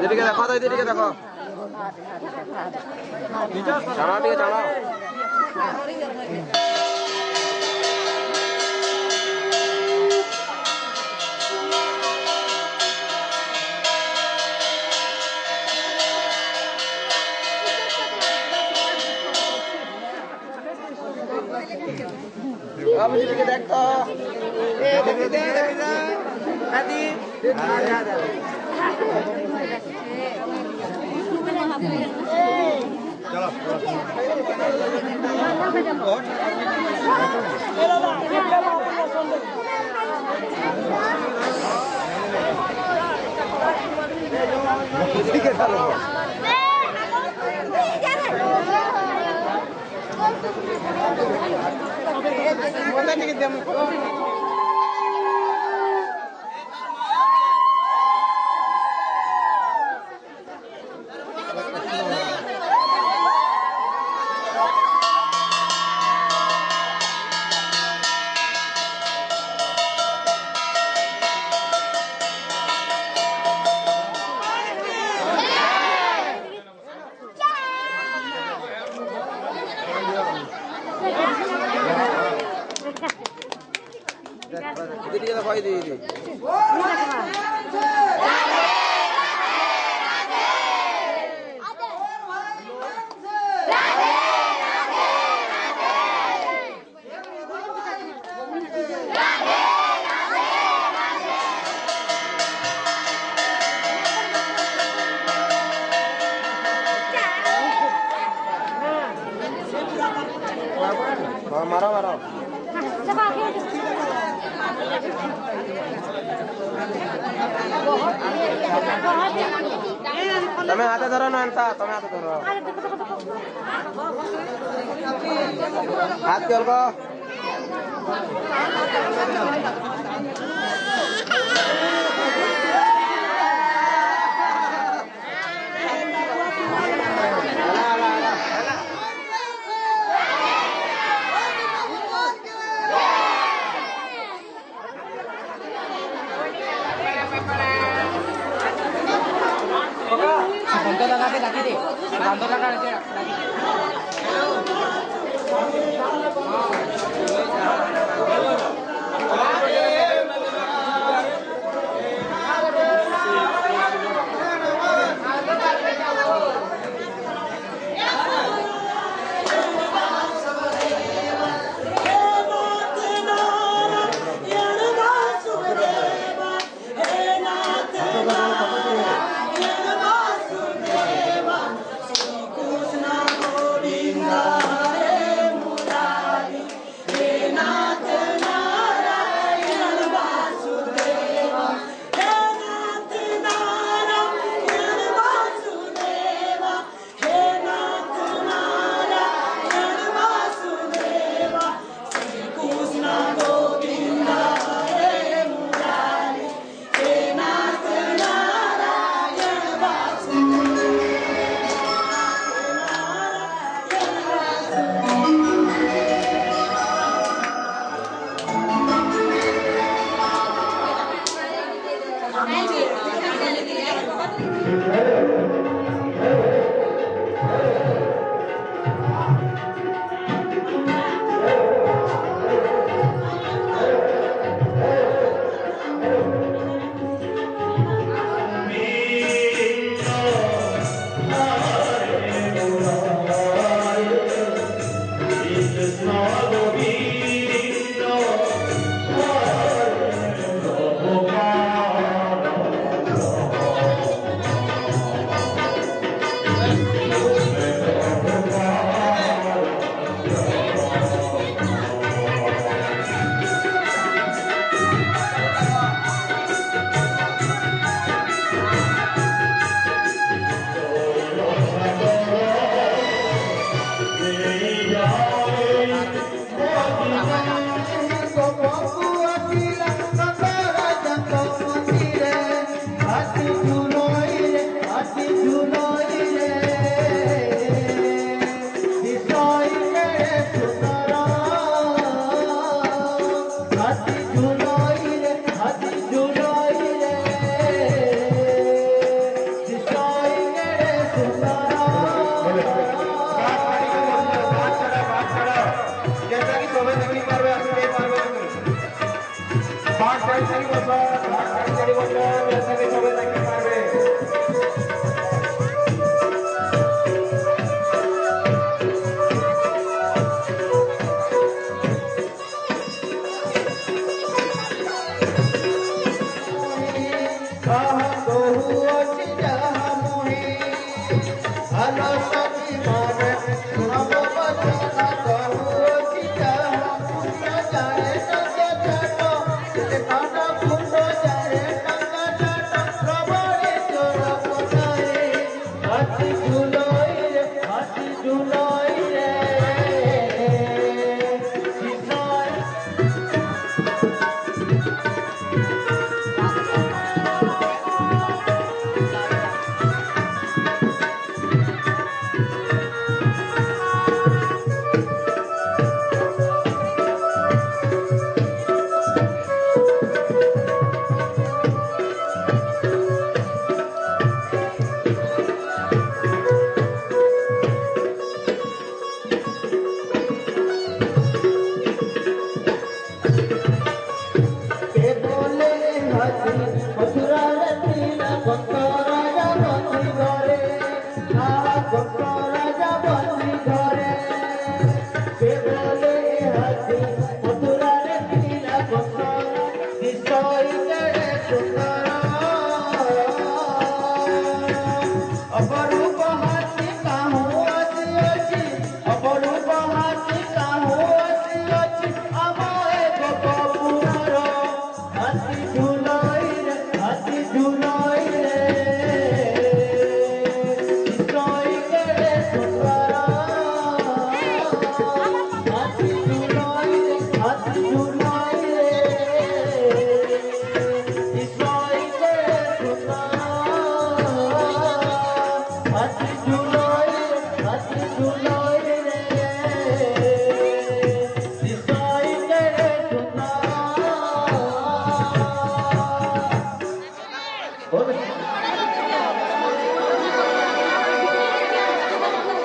এদিকে দেখো তো, এদিকে দেখো টানা, দিকে টানা। আমি দিকে দেখো, मारो मारो तुम्हें हाथे धरो ना अंता तुम्हें हाथे धरो हाथ खोल को बंद लगा के डाकी दे बंद लगा के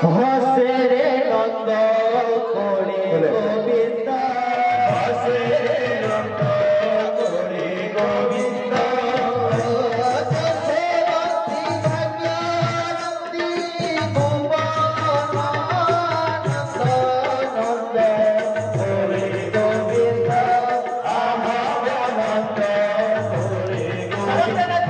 হসে রে নন্দ করে গোবিন্দ হসে রে নন্দ করে গোবিন্দ হসে ভক্তি ভাগ্যানন্দি ভুবনানন্দ নন্দ করে গোবিন্দ আহা নন্দ করে Govinda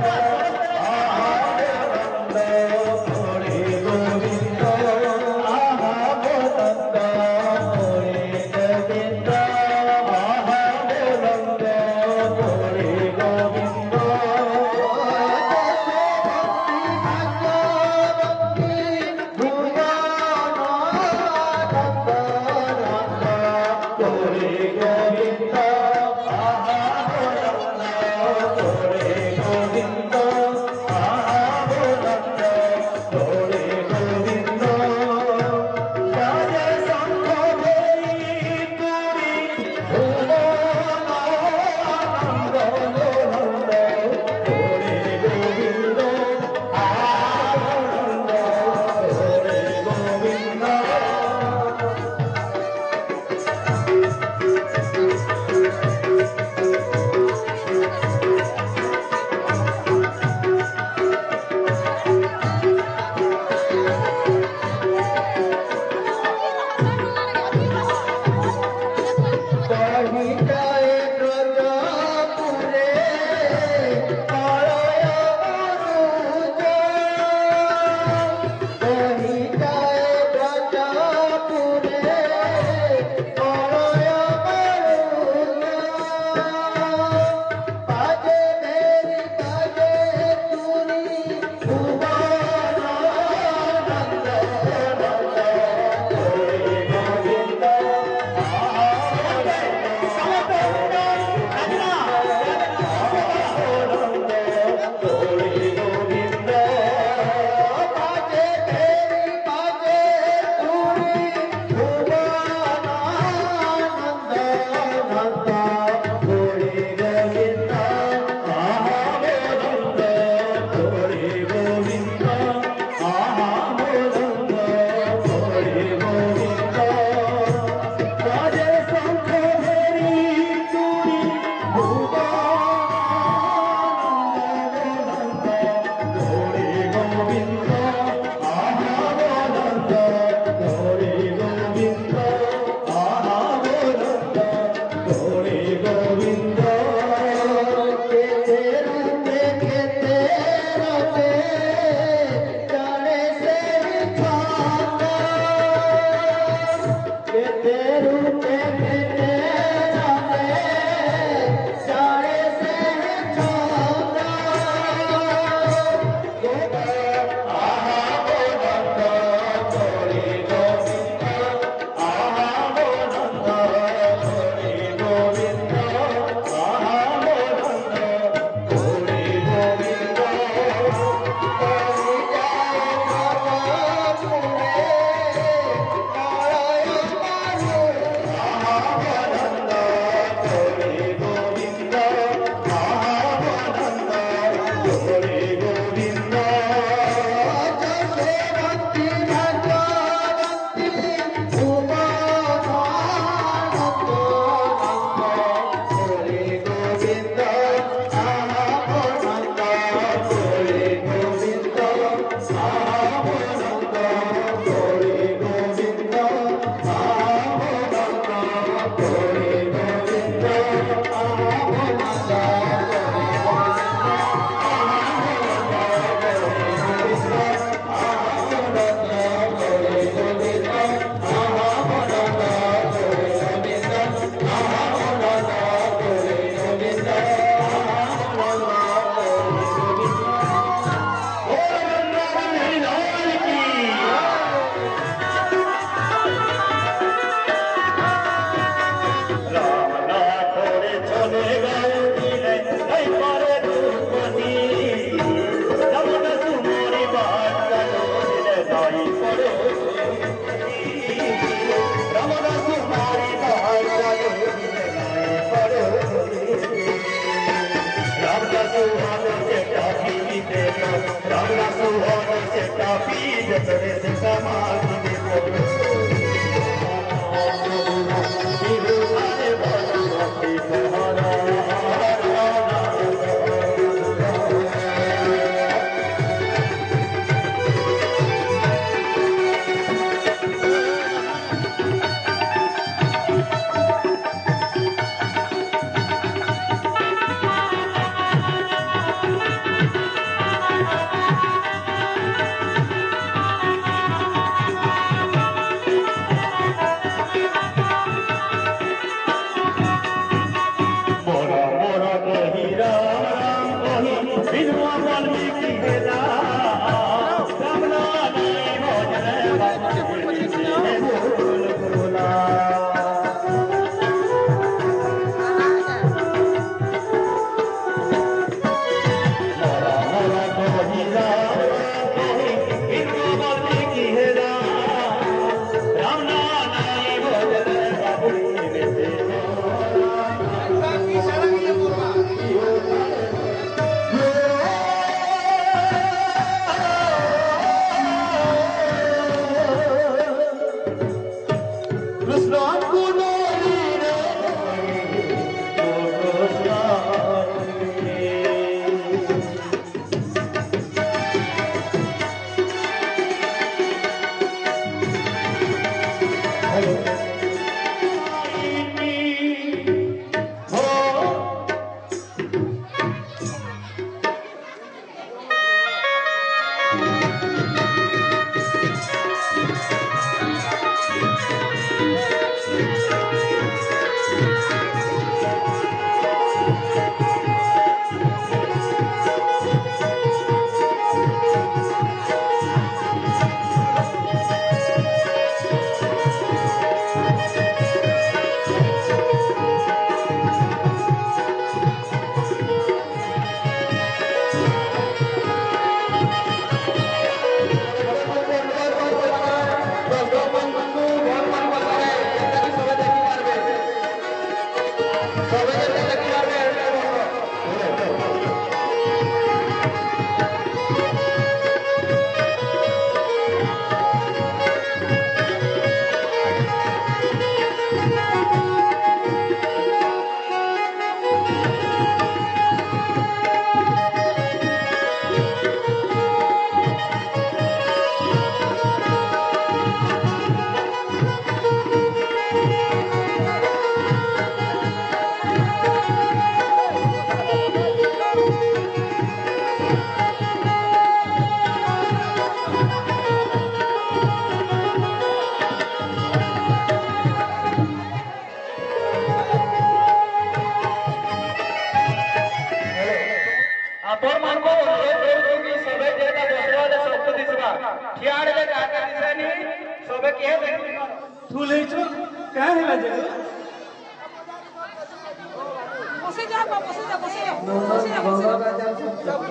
Ramla suhono se kafi, jatare se kamal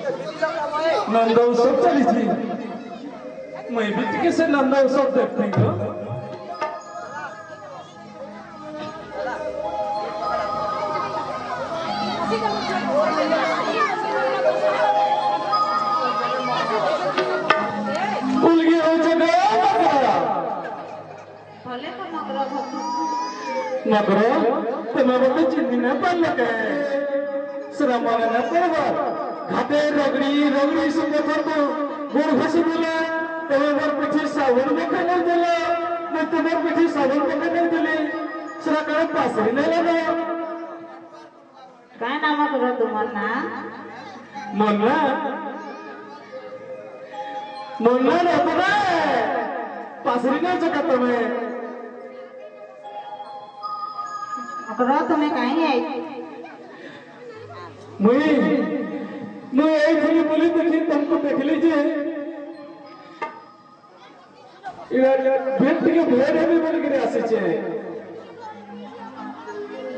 Nanda उत्सव चली थी मैं भी टिके से नंदा उत्सव देखने को उलगी हो चुका मकरो तुम्हें बोलते चिंदी न पड़ लगे श्रमण न पड़वा घाटे रगड़ी रगड़ी सुंदर करतो गोड़ घसी बोला तुम्हें बर पीछे सावन में खनल दिला मैं तुम्हारे पीछे सावन में खनल दिली सरा कर पास ही नहीं लगा काय नाम करो तुम्हारा मुन्ना मुन्ना ना तुम्हें पासरी नहीं चका तुम्हें करो तुम्हें कहीं आई मैं ऐसे बोली देखी तुमको देख लीजिए भेट के भेड़ भी बोल के आसे छे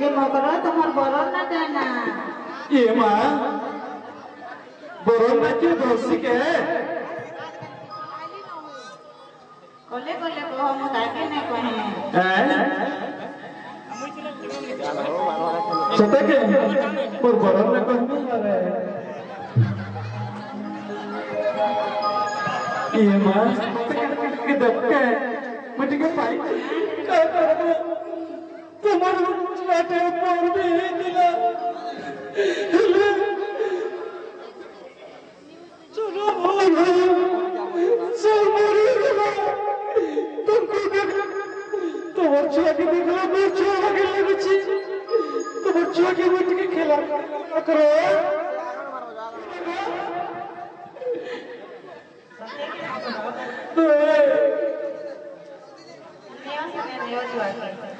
ये मकरो तुम्हार बरन ना देना ये मां बरन ना के दोषी के कोले कोले को हम ताके ने कहे सते के पर बरन ना कहनी वाले ये मां के दबके मटिके पाई का करबो তোমার ছাটে পড়বে দিলা চলো ভালো সব মরে গেল তোমার ছোয়াকে দেখলাম আমার ছোয়া আগে লেগেছি তোমার ছোয়াকে মটিকে খেলা করো Neo Joaquín.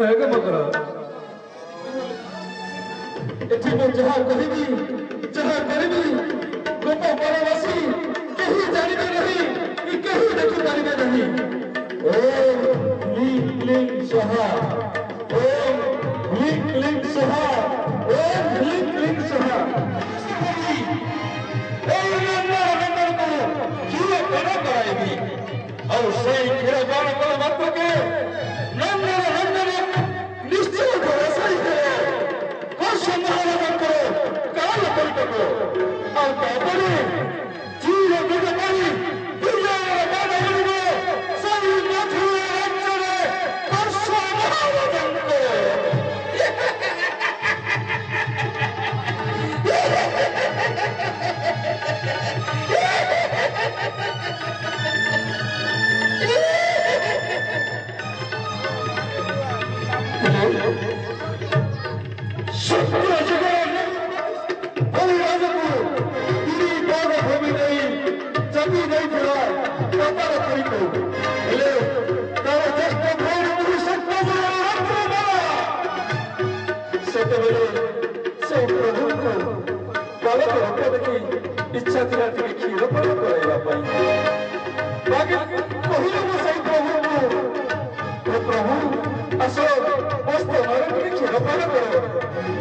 रहेगा मगर एठी में जहां कहिबी जहां करबी गोपो परवासी केही जानिबे नहीं कि केही देखि पारिबे नहीं ओम ह्रीं क्लीं स्वाहा ओम ह्रीं क्लीं स्वाहा ओम ह्रीं क्लीं स्वाहा ओम नमो नमो किए करा कराएगी और सही खेरा बाण को मत के नमो नमो निश्चय भरोसा ही है हर संभावना करो काल कर करो और तापरे जीव बिगड़ी दुनिया बाण बनो सही माथु अंतरे हर संभावना करो सत्य जगन हरि राजको इनी बाग भूमि नहीं जमी नहीं फिरा कपार करी को हेले तार जस्ट भोर पुरुष सत्य जगन सेतबेले से प्रभु को बालक हत्या देखी इच्छा थिला टिके खीर पर कराइबा पई बाकी कहिलो मो सही प्रभु को हे प्रभु असो मस्त मारे टिके खीर पर करो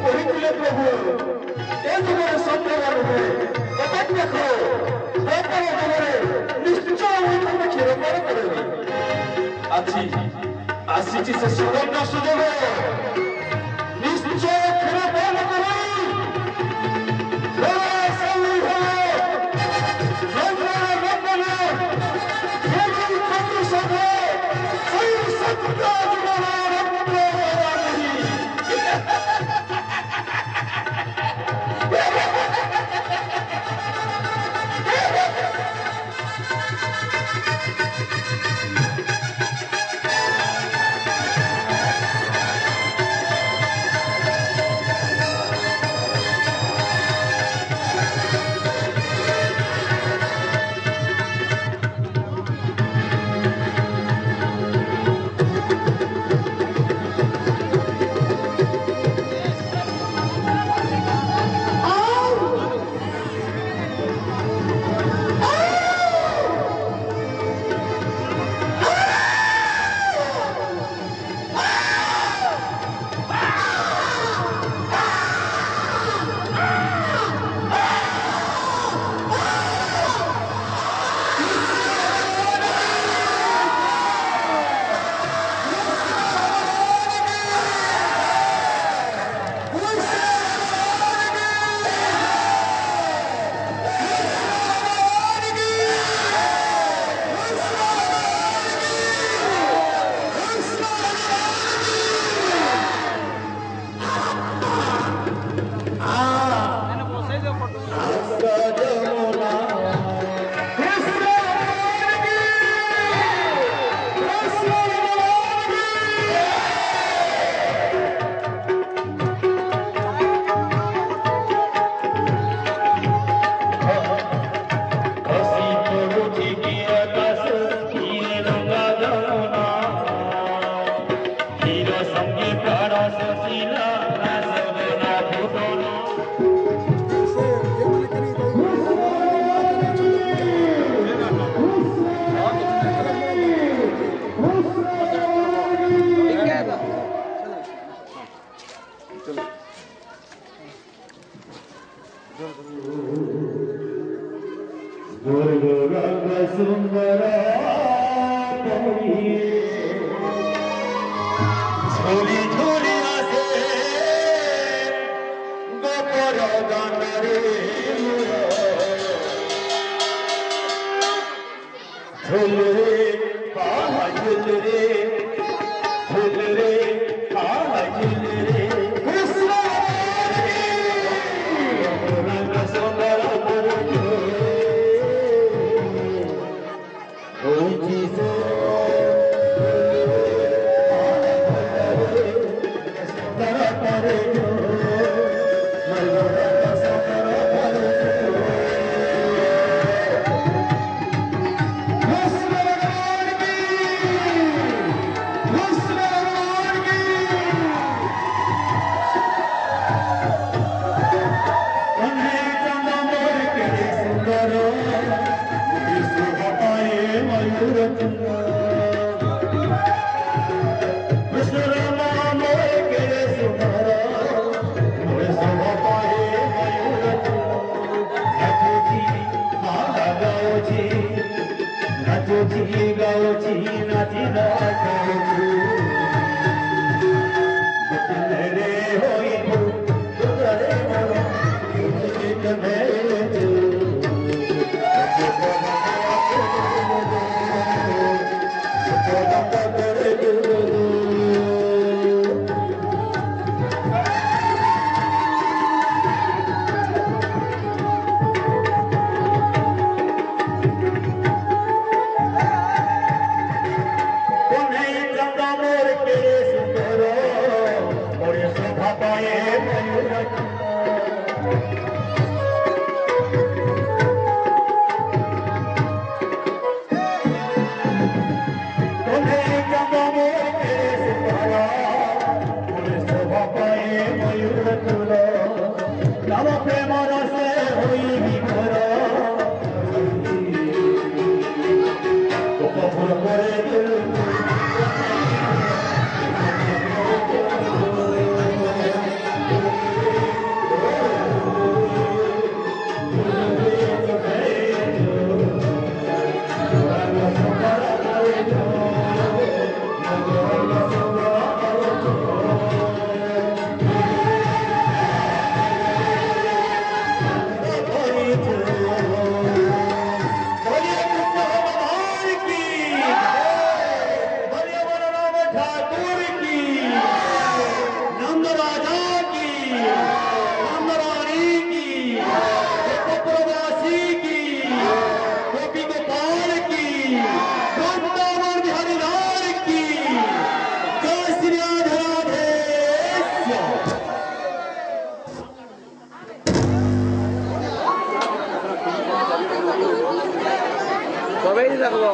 कहिथिले प्रभु ए जुगरे संप्रदान हुए कपट देखो तापर जुगरे निश्चय टिके खीर पर करेबी आछि आसीछि से सुवर्ण सुजोग निश्चय खीर पर करो गुरुरंग सुंदर झोली झोली आसे गोपर गानरे झूल रे कहा झूल रे कहा झूल रे कृष्ण रंग सुंदर কবেই থাকবো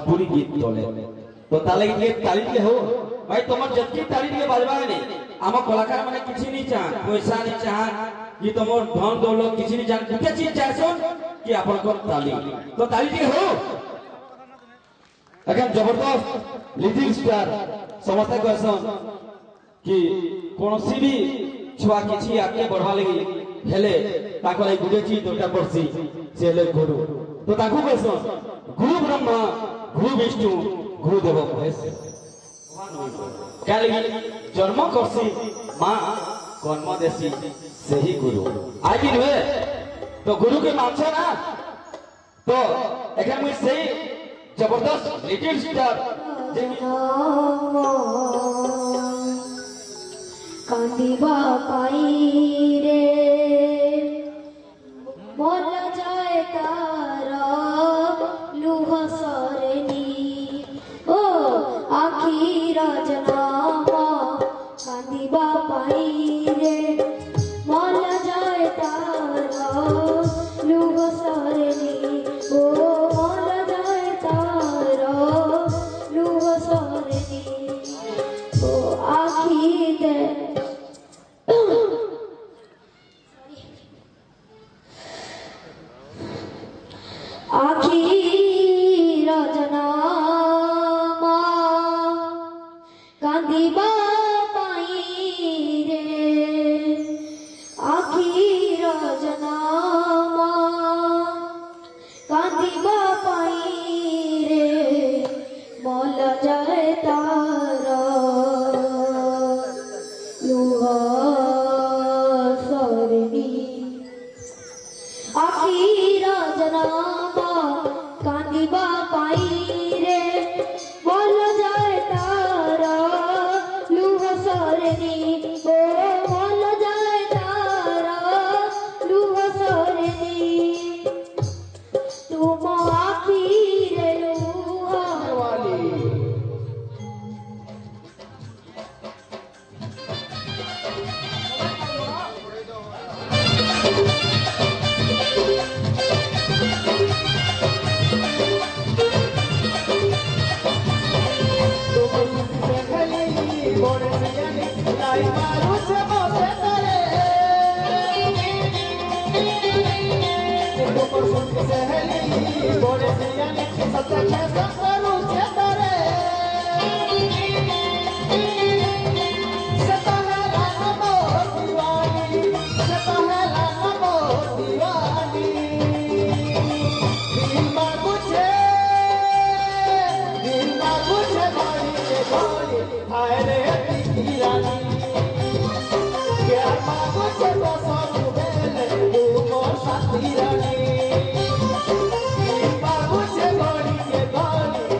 पूरी गीत बोले तो ताले के ताली के हो भाई तुमर जतकी ताली के बाजबा नहीं आम कलाकार माने किछि नहीं चाह पैसा नहीं चाह कि तुमर धन दौलत किछि नहीं चाह गुटे चीज चाहछो कि आपन को ताली तो ताली के हो अगर जबरदस्त लिटिल स्टार समस्त कहसन कि कोनोसी भी छुआ किछि आके बढ़वा लगी हेले ताको लाई गुटे चीज दोटा पड़सी से ले गुरु तो ताको कहसन गुरु ब्रह्मा गुरु विष्णु गुरुदेव महेश क्या लगी जन्म करसी माँ कर्म देसी सही गुरु आज नुहे तो गुरु के मानछ ना तो एखन मुई सही जबरदस्त लिटिल स्टार कांदिबा पाई रे मन जाए तारा लुह सरनी ओ आखी रजनामा कांदिबा पाई रे मन जाए तारा लुह सरनी ओ मन जाए तारा लुह सरनी ओ आखी दे आखी रजनामा कांदिबा पाई रे आखी रजनामा कांदिबा पाई रे मल जाए तारा लुह सरनी आखी रजनामा कांदिबा पाई रे बोल जाए तारा लुह सरनी ओ बोल जाए तारा लुह सरनी तुम आखी रे लुह Thank you.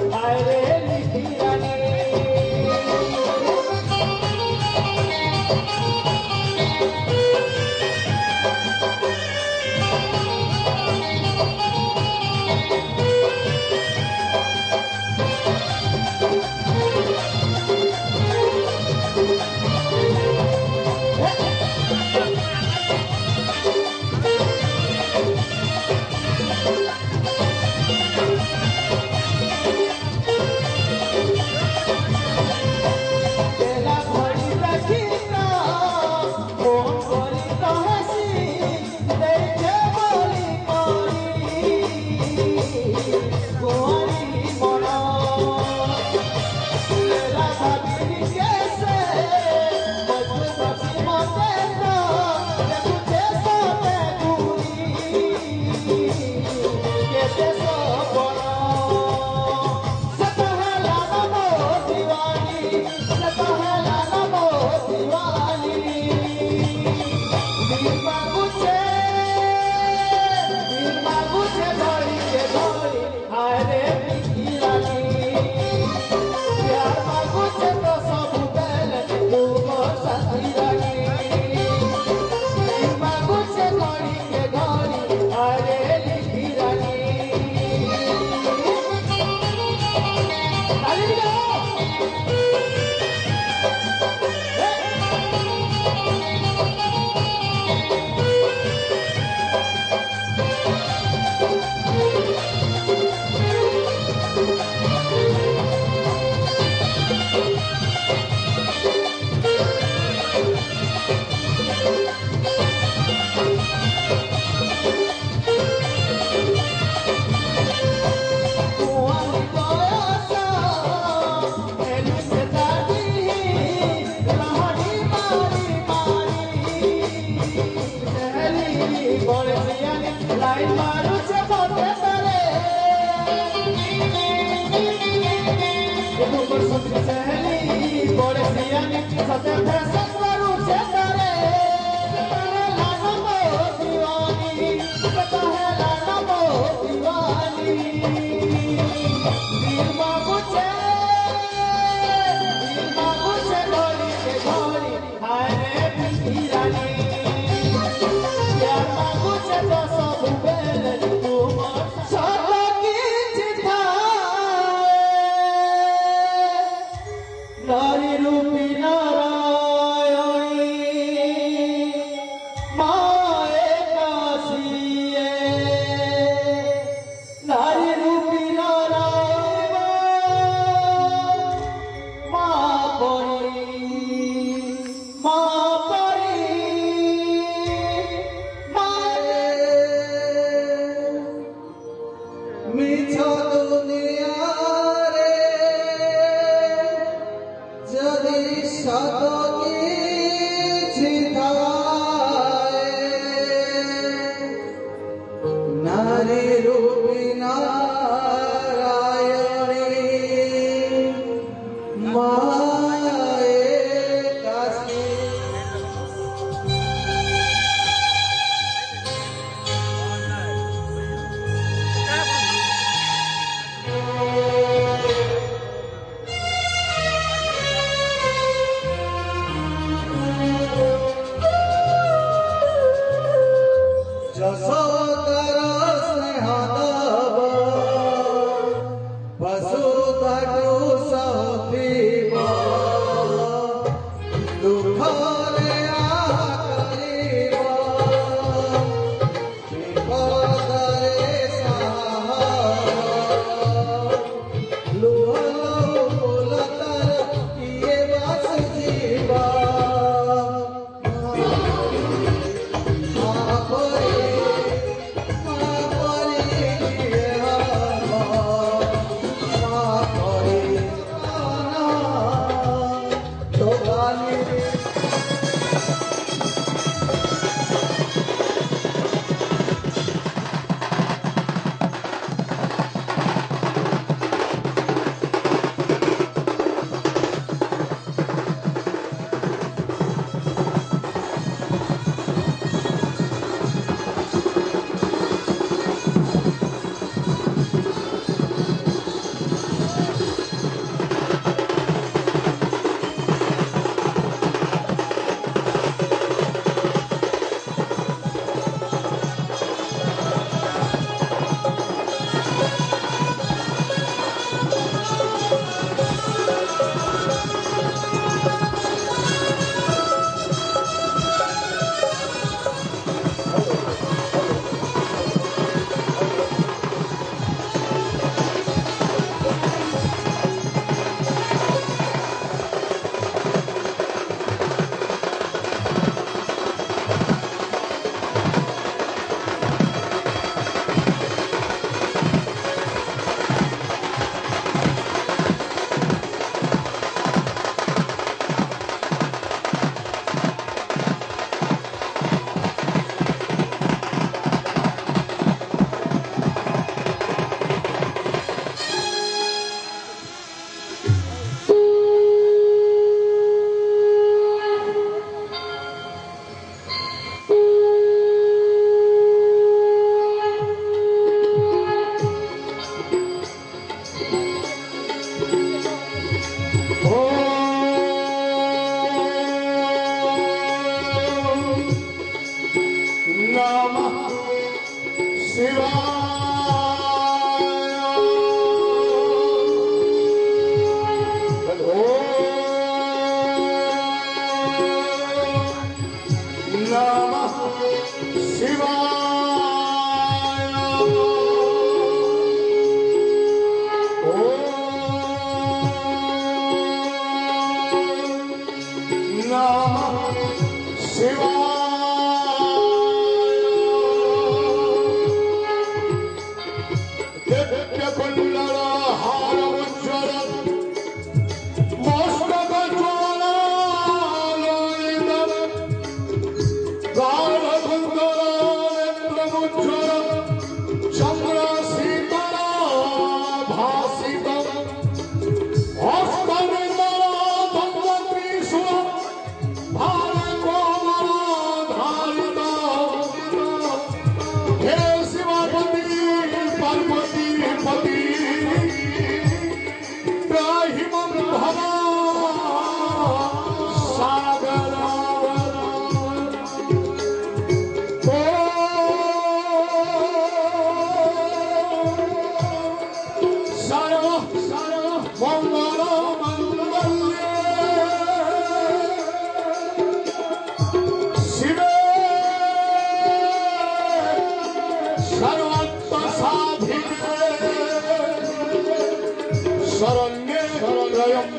Vasudev Sahdev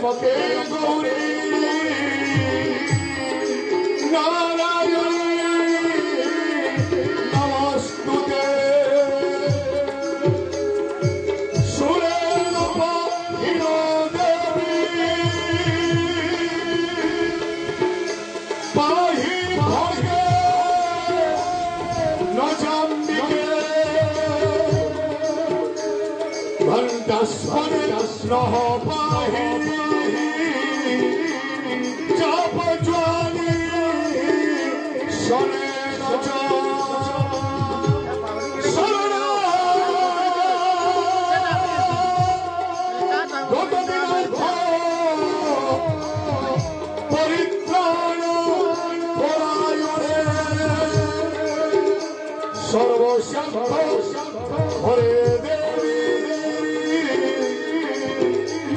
पते गौरी नारायणी नमस्तुते सुरेणुपा हिरो देवी पाहि भाग्ये नजाम्बिके घंटास्वरे नः पाहि चाप ज्वाली शने नच शरणा गतदिनाथ परित्राण परायणे सर्वशांत हरे देवी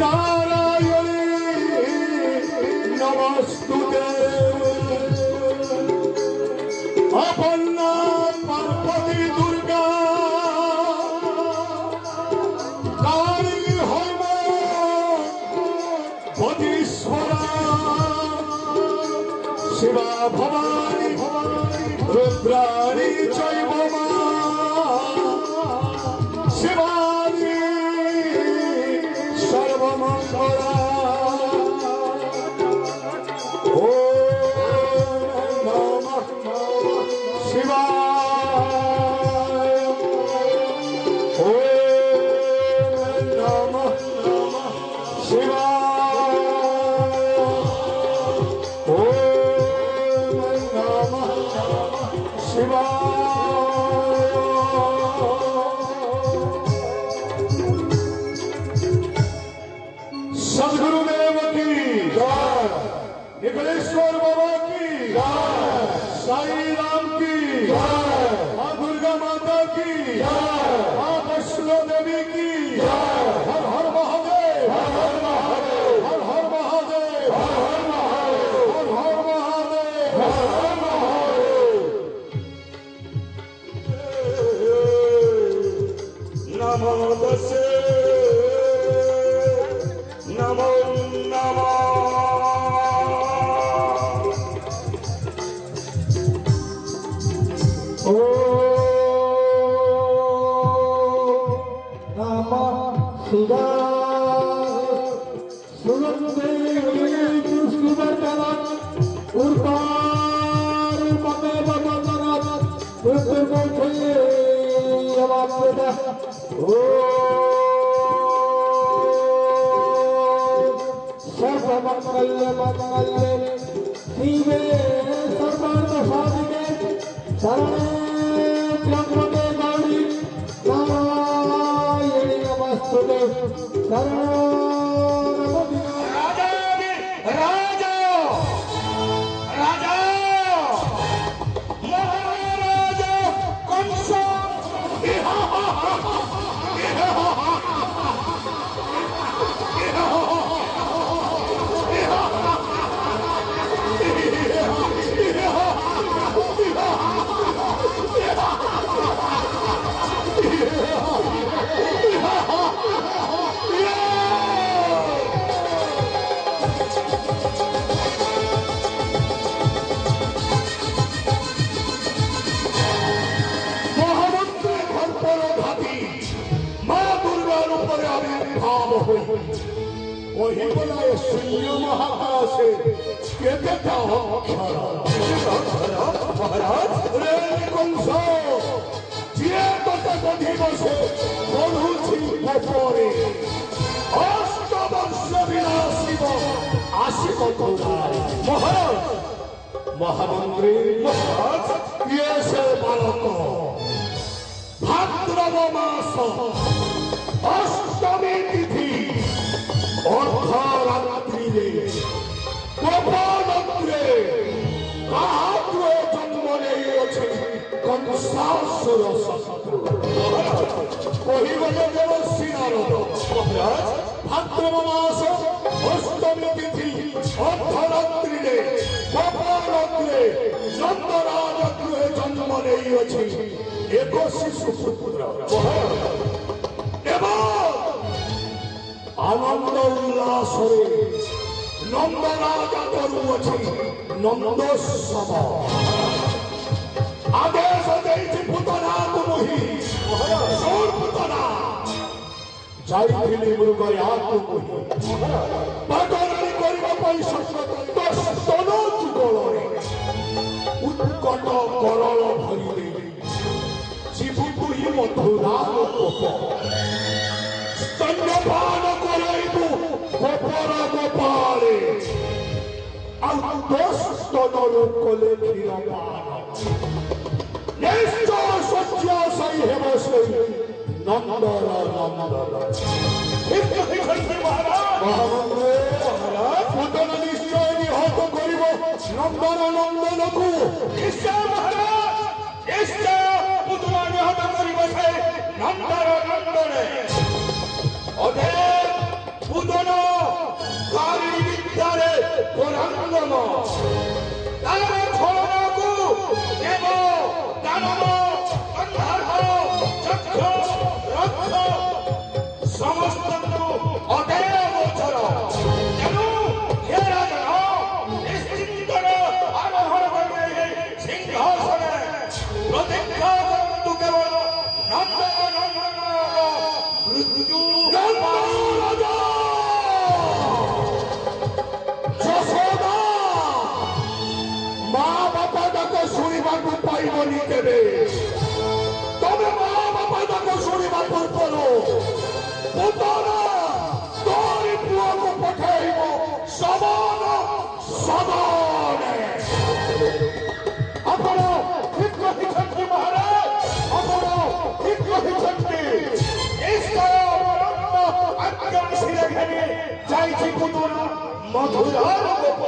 नारायणी नमस्तुते अपन्ना पार्वती दुर्गा काली हनुम बधीश्वरा शिवा भवानी रुद्राणी चैव मा शिवानी सर्वमंगला ओम नमः शिवाय ओम नमः शिवाय ओम नमः शिवाय सद्गुरुदेव की जय निकलेश्वर बाबा की जय साईं राम की जय मां दुर्गा माता की जय मां वैष्णो देवी की जय हर हर महादेव हर हर महादेव हर हर महादेव हर हर महादेव हर हर महादेव हर हर महादेव नमो तस्से नमो नमः ओ नमः शिवाय सुनंदे पुष्पवर्धनम् उर्वार ममेव वन्दनात् मृत्युमुखे अवाप्यतः ओ सर्वमंगल्य मंगल्ये शिवे सर्वार्थसाधिके शरणे त्र्यंबके गौरी नारायणी नमस्तुते शरणो राजा राजा राजा महाराजा कंस वही बोलाए शून्य महाकाशे केते था महाराज रे कंस जिए तोते बधी बसे बढुछि पपरे अष्ट वर्ष विनाशिब आशिक तोरारे महाराज महामंत्री महाराज ये से बालक भाद्रव मास अष्टमी तिथि अर्धरात्रि गोपालत्रे काहात्रे जन्म नहीं कंसासुर शत्रु कही गले देवर्षि नारद महाराज भाद्रव मास अष्टमी तिथि अर्धरात्रि गोपालत्रे नंदराज गृहे जन्म नहीं एक शिशु पुत्र আনন্দ উল্লাসরে নন্দরাজা করুଅছি নন্দোৎসব আদেশ ଦେଇଛି পুতনা তুমহি শোন পুতনা যাইଥିଲି মৃগয়াକୁ ମୁହି ବାଟରାଣୀ କରିବା ପାଇଁ স্তନ ଯୁଗଳରେ উৎকট করল ভরি জীবু তুই মধুরার কোপ স্তন্যপান করাইবু গোপর গোপালে ଆଉ স্তনରୁ কলে ক্ষীরপান নিশ্চয় শয্যাশায়ী হেব সেই নন্দর নন্দর পুতন নিশ্চয় নিহত করিব নন্দন নন্দনকু নিশ্চয় মহারাজ নিশ্চয় পুতনা নিহত করিব সে নন্দর নন্দনে অধে পুতন কালী বিদ্যারে পুরাঙ্গম তার ছলনাকু দেব দানব গন্ধর্ব চক্ষ রক্ষ সমস্তଙ୍କୁ ଅଧେୟ ଗୋଚର ତେଣୁ ହେ ରାଜନ ନିଶ୍ଚିନ୍ତରେ ଆରୋହଣ କରିବେ ସିଂହାସନରେ ପ୍ରତୀକ୍ଷା କରନ୍ତୁ କେବଳ ନନ୍ଦନ ନନ୍ଦନର ମୃତ୍ୟୁ রাজা যশোদা মা বাপা ডাক শুଣିବାକୁ পাইবনি কেবে তবে মা বাপা ডাক শুଣିବା ପୂର୍ବରୁ পুতনা তোরি পুଅକୁ ପଠାଇବ ସମାନ ସଦନେ ଆପଣ ଠିକ କହିଛନ୍ତି ମହାରାଜ ଆପଣ ଠିକ କହିଛନ୍ତି ନିଶ୍ଚୟ ଅପରାହ୍ନ ଆଜ୍ଞାଶିରେ ଘେନି ଯାଇଛି ପୁତନା ମଧୁରାର ଗୋପ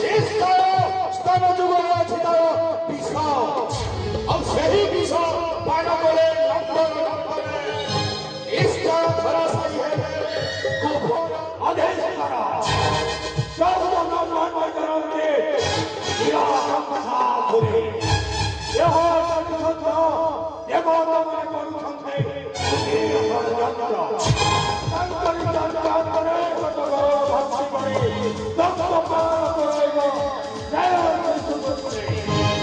ନିଶ୍ଚୟ ସ୍ଥାନ ଯୁଗରେ ଅଛି ତାର ବିଷ ଆଉ ସେହି ବିଷ ପାନ କଲେ ନନ୍ଦନ ନନ୍ଦନେ ନିଶ୍ଚୟ ଧରାଶାୟୀ ହେବେ ଗୋପର ଅଧେଶ୍ୱର ସର୍ବ ବ୍ରହ୍ମାଣ୍ଡରେ ନିରାଶଙ୍କା ଧରି ଦେହ ସନ୍ନିସନ୍ଧ ଦେବତାମାନେ କରୁଛନ୍ତି ଷଡ଼ଯନ୍ତ୍ର ତାଙ୍କରି ଚନ୍ଦ୍ରାନ୍ତରେ କଟକର ଭାସି ପଡ଼ି ଦତ୍ତପାନ କରାଇବ ଜୟ ଶିଶୁପୁତ୍ରୀ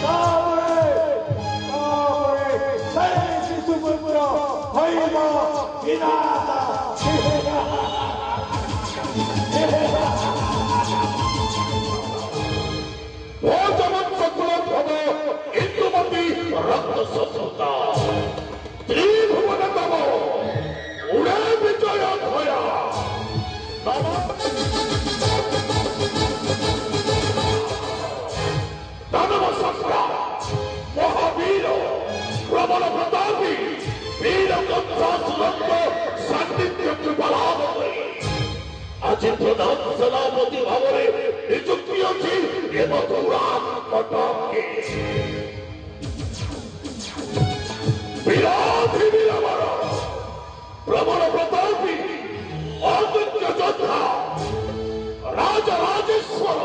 ତାପରେ ସେହି ଶିଶୁପୁତ୍ର ହୋଇବ ବିନାଶ ইন্দুমতি রক্ত শত্রুতা ত্রিভুবন তব উড়ে বিজয় ধয়া দানব সক্রা মহাবীর প্রবল প্রতাপী বীর কন্থা সুরক্ত সান্নিধ্য কৃপালাভ করে আজি প্রধান সেনাপতি ভাবরে নিযুক্তি ଅଛି ଏ ମଥୁରା କଟକେ ବିରୋଧୀ ବୀରବର ପ୍ରବଳ ପ୍ରତାପୀ ଅଦୁତ୍ୟ ଯୋଦ୍ଧା ରାଜରାଜେଶ୍ୱର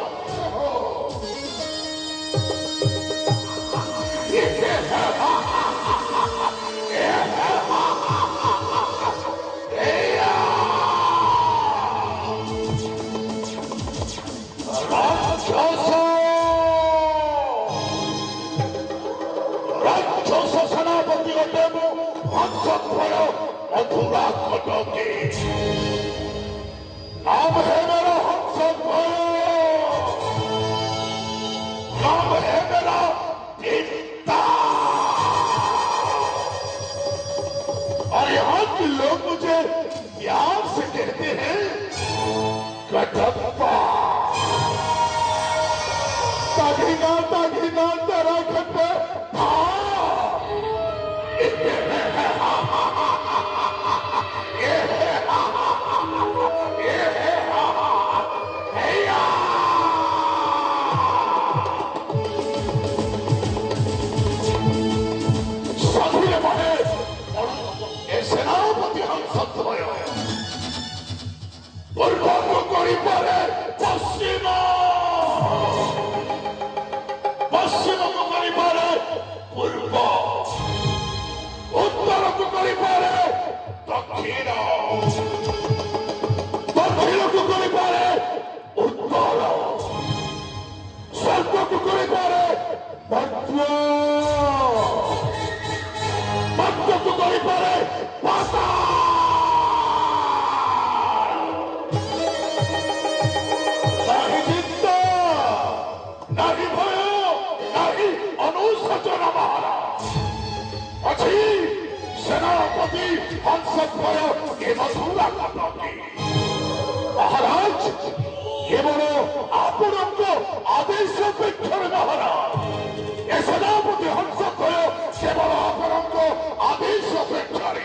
রাক্ষস সেনাপতি দেব হংসভয় মথুরা কটকে নাম হে মেরা হংসভয় नाम है मेरा पिता और यहाँ के लोग मुझे प्यार से कहते हैं कटप्पा ताघीना तेरा खट्टे সেনাপতি হংসভয় দুর্ভাগ্য করি পরে পশ্চিম পশ্চিম করি পরে পূর্ব উত্তর हंस भय के मधुरा कटके महाराज केवल आपणक आदेश पेक्षर महाराज ए सेनापति हंस भय केवल आपणक आदेश पेक्षरे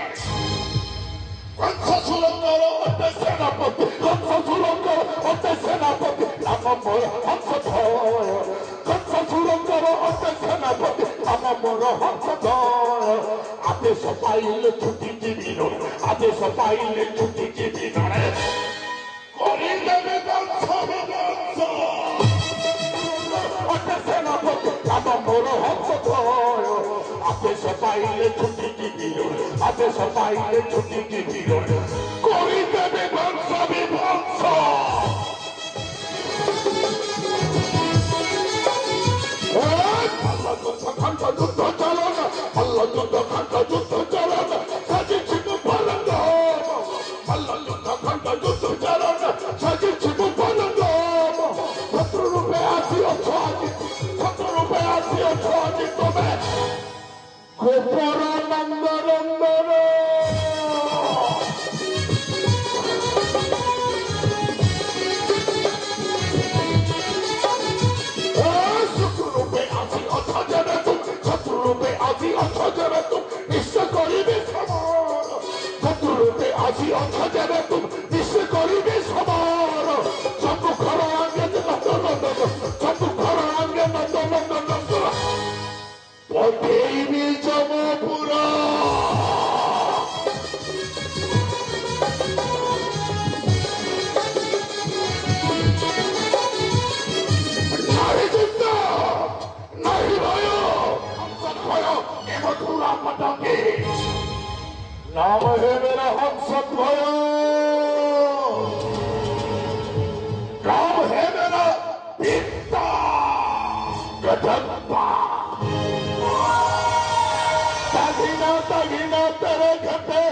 हंस सुरंगर अटे सेनापति हंस सुरंगर अटे सेनापति नाम मोर हंस भय हंस सुरंगर अटे सेनापति नाम मोर हंस भय आदेश पाइले छुट्टी जीविन आदेश पाइले छुट्टी जीविन କରିଦେବେ ବଂଶ ବିନାଶ ଅଟେ ସେନାପତି ନାମ ମୋର ହଂସ ଭୟ ଆଦେଶ ପାଇଲେ ଛୁଟି ଯିବି ଆଦେଶ ପାଇଲେ ଛୁଟି ଯିବି କରିଦେବେ ବଂଶ ବିଭଂସ ଖଣ୍ଡ ଯୁଦ୍ଧ ଚାଲନ ଭଲ ଯୁଦ୍ଧ ଖଣ୍ଡ ଯୁଦ୍ଧ ଚାଲନ ସାଜିଛି ମୁଁ ପଲଙ୍ଗ ଭଲ ଯୁଦ୍ଧ ଖଣ୍ଡ ଯୁଦ୍ଧ ଚାଲନ ସାଜିଛି ମୁଁ ପଲଙ୍ଗ ଶତ୍ରୁ ରୂପେ ଆସିଅଛ ଆଜି ଶତ୍ରୁ ରୂପେ ଆସିଅଛ ଆଜି ତମେ ଗୋପର ନନ୍ଦନନ୍ଦନ আজি অর্থ যাবে তুম নিশ্চয় করিবে সবার শত্রু রূপে আজি অর্থ যাবে তুম নিশ্চয় করিবে সবার সম্মুখর আগে নন্দনন্দন সম্মুখর আগে নন্দনন্দন পঠেইবি যমপুর নাহি যুদ্ধ নাহি ভয় मथुरा पटके नाम है मेरा हंस भय नाम है मेरा पिता गजब्बा तगिना तेरे घटे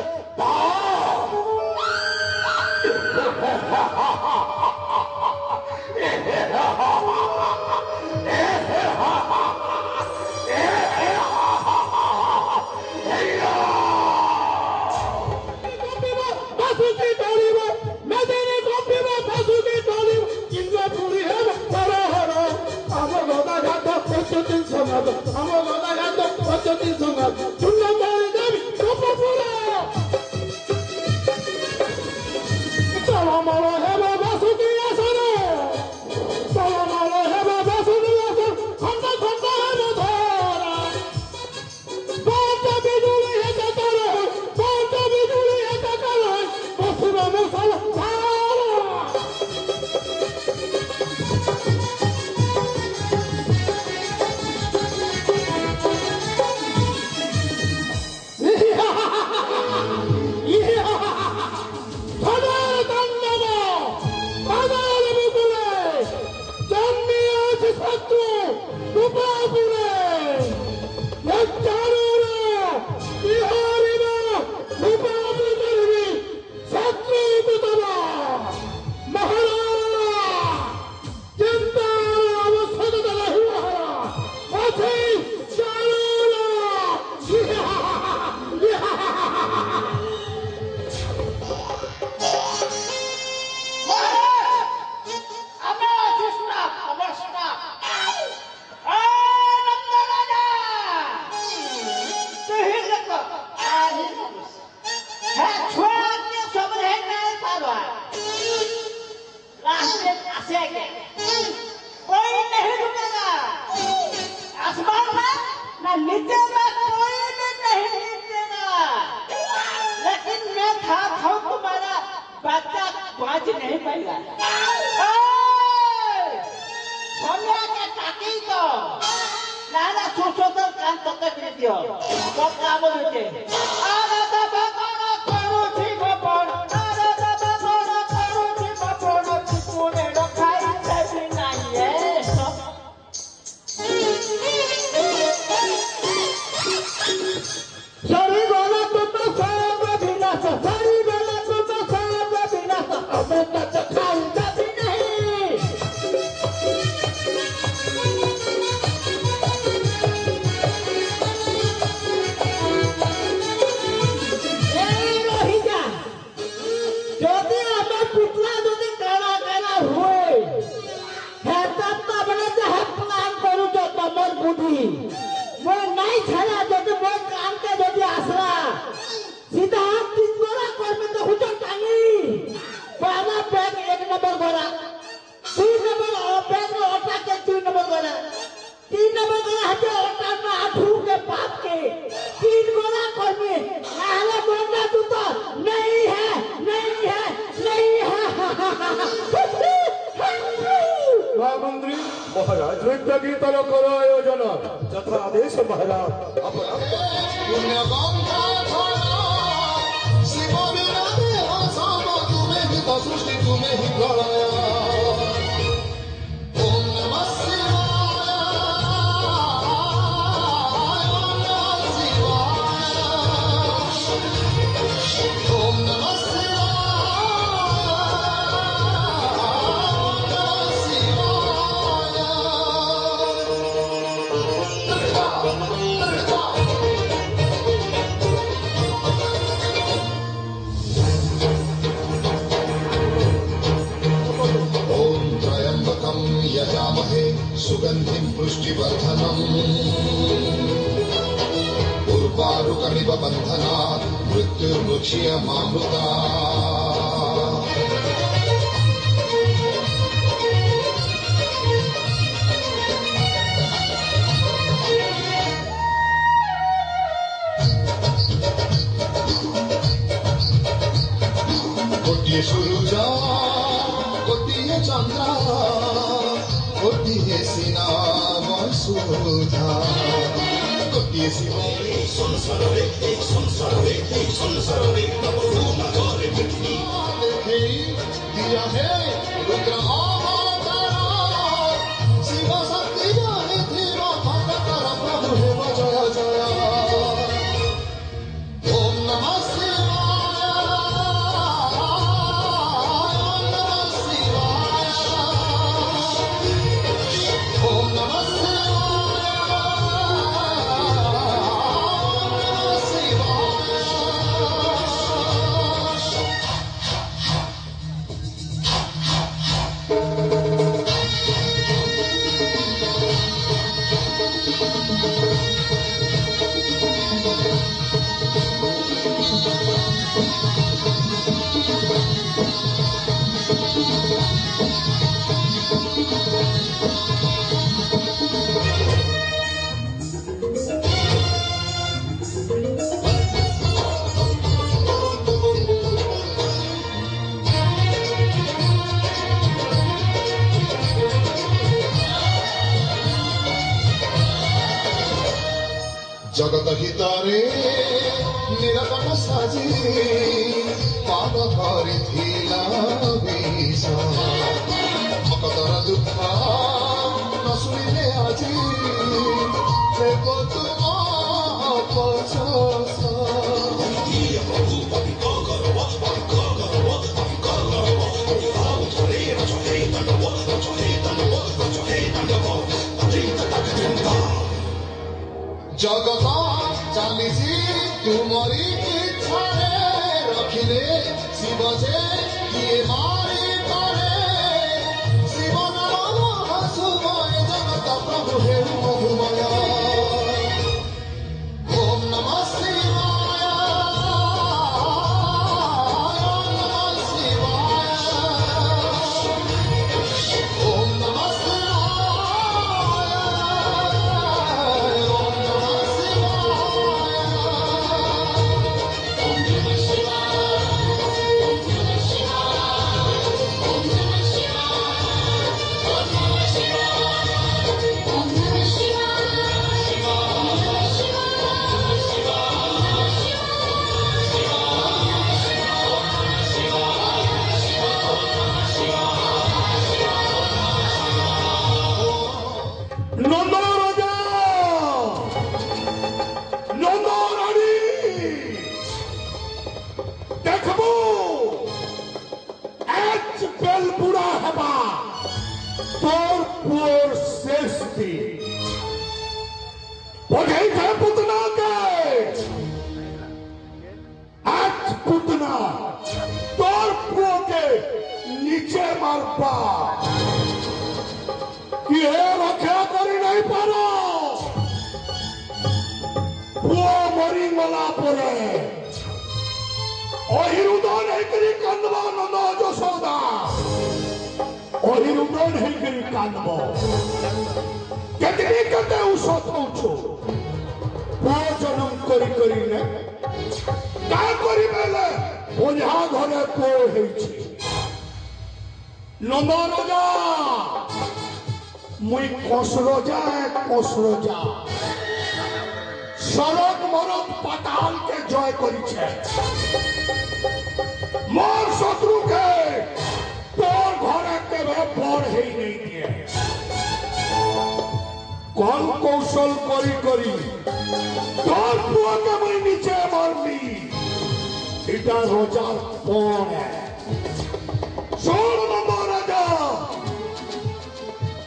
नबे गला हटे ओटा ना आठू के बाप के 3 गोला करने नाले बोलना तू तो नहीं है महामंत्री महाराज नृत्य गीतर कर आयोजन यथा आदेश महाराज अपना सृष्टि तुम्हें ही प्रलय ओम नमः शिवाय ओम नमः यजामहे सुगंधिं पुष्टिवर्धनम् उर्वारुकमिव बन्धनात् मृत्युर्मुच्यमामृता गोटिए सूरुजा गोटिए चंद्रा गोटिए सीना सुधा गोटिए शिव एक संसारे दिया है रुद्र शिव शक्ति जाने धीर प्रभु हे जय जय ओम नमः जगत हितारे निरकट साजी पाद धरिथिला विष भक्तर दुख न शुणिले आजी देव तुम पछस जगत चालीसी तुमरी इच्छारे रखिले शिव जे किए मारी करे शिव नाम हसुमय जगत प्रभु हे मधुमय ओम नमः शिवाय ओम नमः शिवाय ओम नमः কেতনি কেতে ঔষধ হউছো জনম করি করি না কা করি বেলে ওঝা ঘরে পো হইছে নন্দ রাজা মুই কসরজা সড়ক মরক পাতালকে জয় করিছে মোর শত্রুকে তোর ঘরে কেবে পর হেই নেই দিয়ে কল কৌশল করি করি তোর পুয়াকে মুই নিচে মারলি এটা রোজার পর শোন রাজা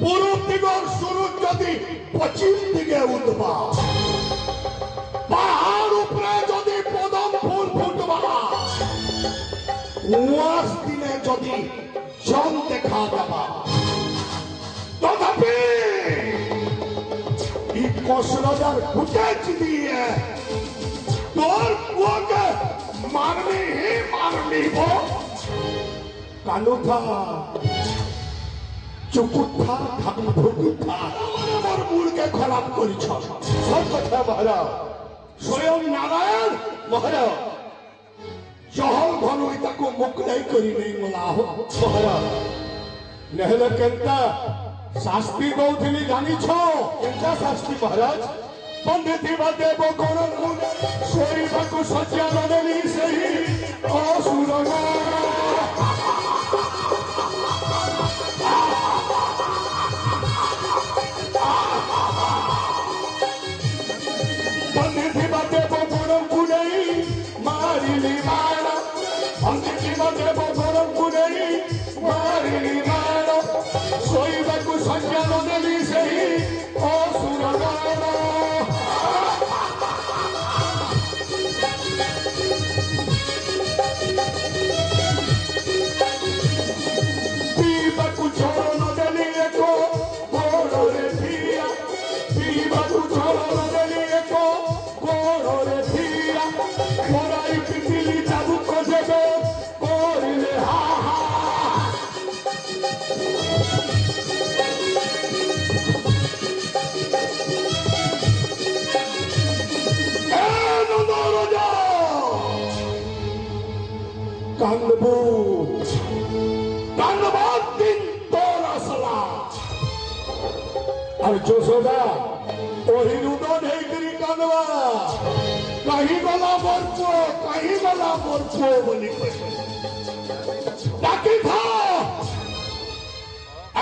পূর্ব দিগর সূরজ যদি পশ্চিম দিকে উঠবা পাহাড় উপরে যদি পদম ফুল ফুটবা 19 দিনে যদি জন দেখা যাবা তথাপি এই কসরজার ফুটেজ দিয়ে তোর পুয়াকে মারলি কালুথা চুকুথা খাবি ভুকুথা আমার মূলকে খারাপ করিছ সব কথা মহারাজ স্বয়ং নারায়ণ মহারাজ জহল ঘনই তাকে মুক্তাই করি নেই মলাহ মহারাজ নহলে কেনতা শাস্তি দৌথিলি জানিছ কেনতা শাস্তি মহারাজ পণ্ডিতি বাদে বকর শরীরକୁ ସଜ୍ଜନ ଦେଲି ସେହି ଅସୁର ପଣ୍ଡିତି ବାଦେ ବକରଙ୍କୁ ନେଇ ମାରିଲି ମାର ପଣ୍ଡିତି ବାଦେ ବକରଙ୍କୁ ନେଇ ମାରିଲି ମାର ଶୋଇବାକୁ ସଜ୍ଜନ ଦେଲି ସେହି ଅସୁର धन्यवाद दिन तोरा सला और जोशोदा ओही रुदो नहीं करी कानवा कहीं गला मोर बोली ताकि था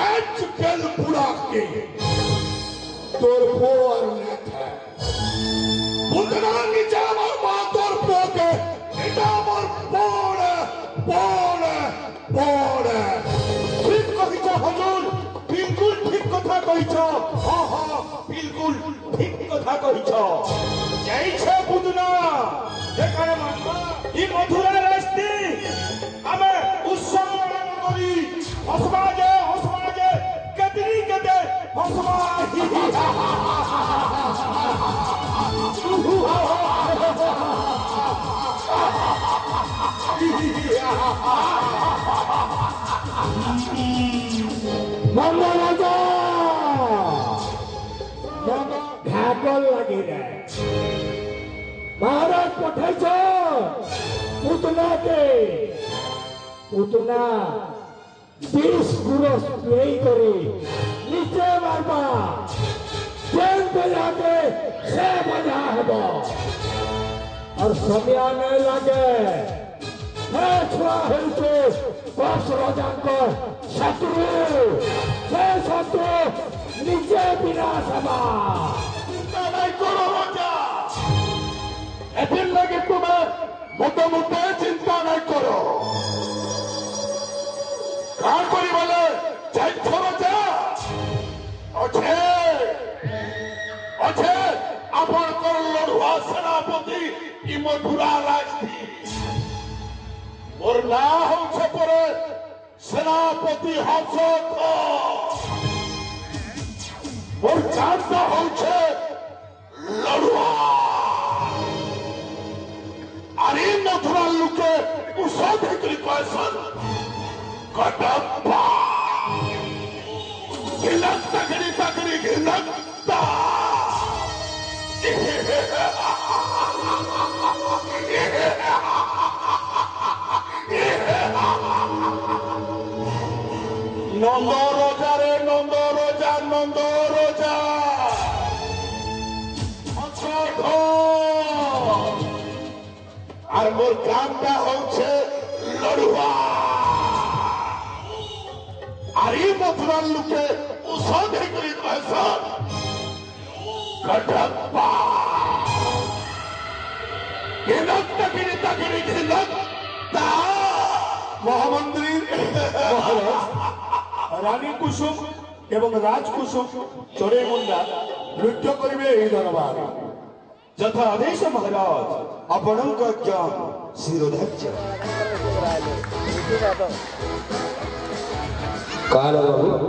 आज कल बुरा के तोर पो और नेत है बुंदना नीचे मार मां तोर पो के इटा मार ঠিক কহিছ হজুর বিলকুল ঠিক কথা কহিছ বিলকুল ঠিক কথা কহিছ যাইছে বুদনা এখানে ই মধুরা রাস্তি আমি উৎসব পালন করি হসবাজে কেতনি কেতে হসবা ঘাটল লাগি যায় महाराज पठाइछ पुतना 20 गुरस पेई करे नीचे मारबा जेल बजाके से बजा हेबो और समय नहीं लगे हे छुआ हेउछे बस राजांकर शत्रु निजे विनाश हेबा चिंता नहीं करो राजा एथिर लगे तुम्हें मुद्दे चिंता नहीं करो कौन करी बोले जय राजा अच्छे अपन कर लड़ुआ सेनापति इ मधुरा राजती और ना होछे परे सेनापति हंसत और जानता होछे लड़ुआ अरे मथुरा लुके उसद क्रिकेशन कटप्पा गिलक तकड़ी गिलक নন্দ রোজা রে নন্দ রোজা নন্দ রোজা আর মোর গানটা হচ্ছে লড়ুয়া আর এই মথুরার লোকে উষধে করে ভাষণ কটপ্পা মহামন্ত্রীর মহারাজ রানী কুসুম এবং রাজকুসুম চড়ে মুন্ডা নৃত্য করিবে এই দরবার যথা আদেশ মহারাজ আপনাঙ্ক জ্ঞান শিরোধার্য কাল বাবু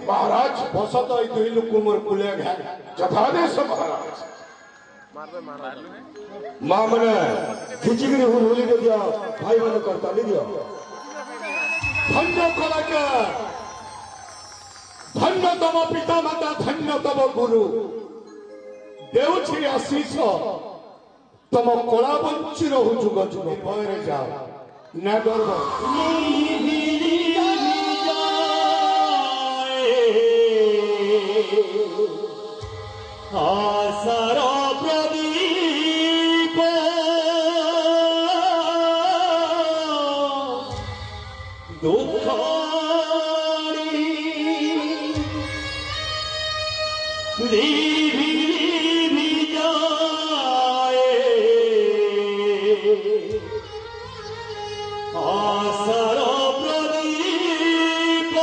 महाराज बसत दुई लोक मोर कुले यथादेश महाराज माँ मैंने खिचिगिरी हुली दे दिया भाई मैंने करता ले दिया धन्य कलाकार धन्य तम पिता माता धन्य तम गुरु देउछि आशीष तम कला बंची रहु जुग जुग भयरे जाओ न गर्व आसर प्रदीप दुखारी दीवी जाए आसर प्रदीप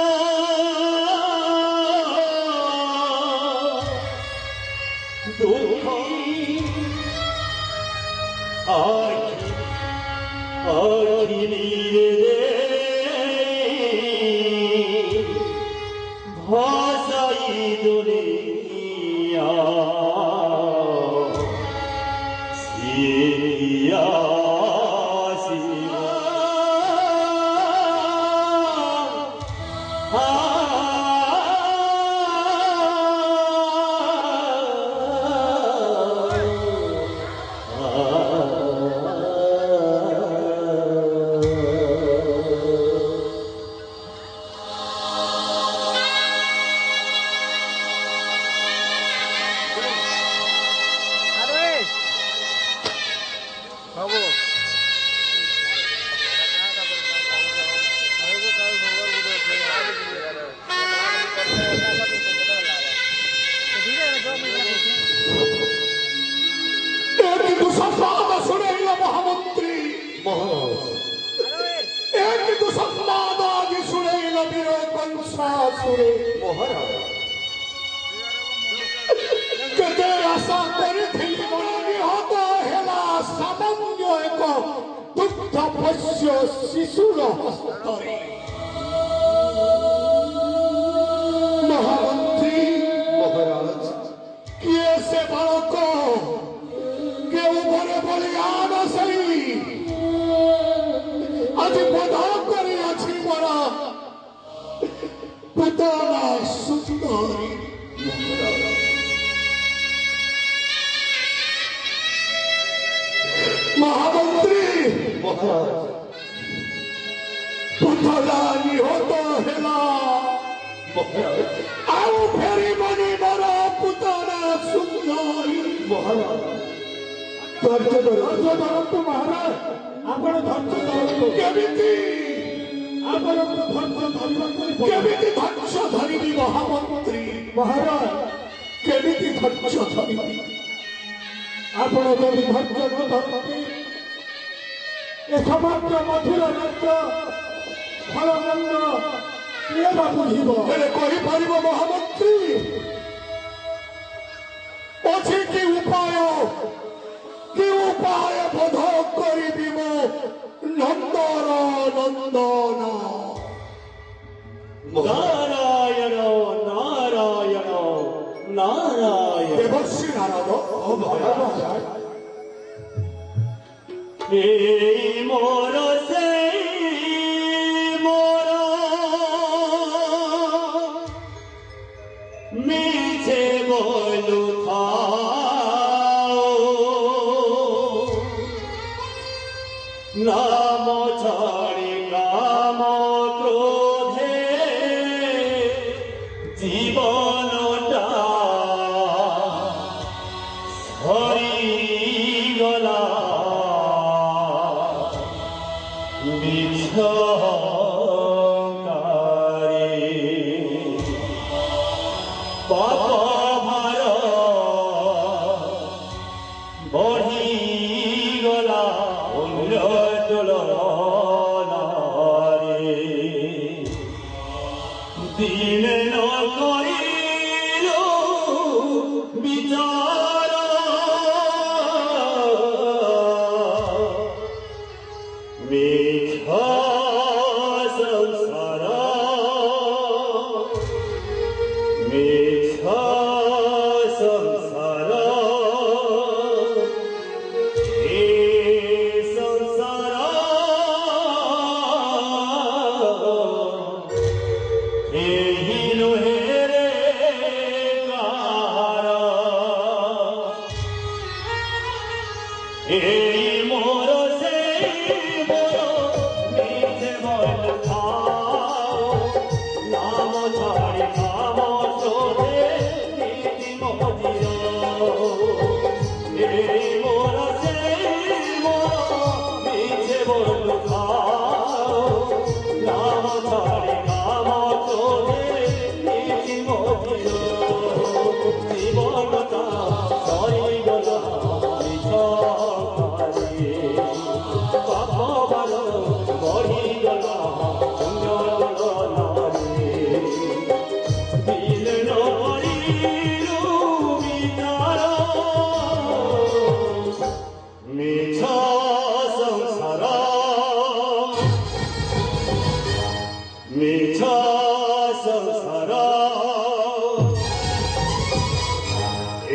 भाषाई दुनिया মহারাজ এক দুঃসংবাদ আজ শুনেইল বীর কংসাসুরে মহারাজ কেতে আশা করিଥିଲି মন নিহত হেলা সামান্য এক দুগ্ধ পশ্য শিশুর হস্ତରେ মহামন্ত্রী মহারাজ কিয়ে সে বালক কেউ বলে বলিয়ান সেই আজ বধ করিয়াছি মরা পুতনা সুন্দরী মহামন্ত্রী মহারাজ পুতলা নিহত হেলা ଆଉ ଫେରିବନି ମୋର ପୁତନା ସୁନ୍ଦରୀ ମହାରାଜ ଧୈର୍ଯ୍ୟ ଧରନ୍ତୁ ମହାରାଜ ଆପଣ ଧୈର୍ଯ୍ୟ ଧରନ୍ତୁ କେମିତି ଆପଣଙ୍କୁ ଧୈର୍ଯ୍ୟ ଧରିବାକୁ କେମିତି ଧୈର୍ଯ୍ୟ ଧରିବି ମହାମନ୍ତ୍ରୀ ମହାରାଜ କେମିତି ଧୈର୍ଯ୍ୟ ଧରିବି ଆପଣ ଯଦି ଧୈର୍ଯ୍ୟ ନ ଧରନ୍ତି ଏ ସମଗ୍ର ମଧୁର ରାଜ୍ୟ ଫଳମନ୍ଦ କହିପାରିବ ମହାମନ୍ତ୍ରୀ ଅଛି କି ଉପାୟ ବୋଧ କରିବି ମୁଁ ନନ୍ଦର ନନ୍ଦନ নারায়ণ নারায়ণ নারায়ণ দেবশ্রী নারদ এই মোর সেই মোর মিছে বলু নাম ছাড়ি কাম ক্রোধে জীবনটা হরিগলা বিছকারে পাপ ভার বঢ়িগলা তুলনারে দিনে নকরিল বিচার মিথ্যা সংসার মিথ্যা সংসার এই মোর সেই মোর মিছে বল খাও নাম ছাড়ি কাম ক্রোধে নীতি মন্দির এই মোর সেই মোর মিছে বল খাও নাম ছাড়ি কাম ক্রোধে নীতি মন্দির জীবনটা সরিগল মিছা সংসার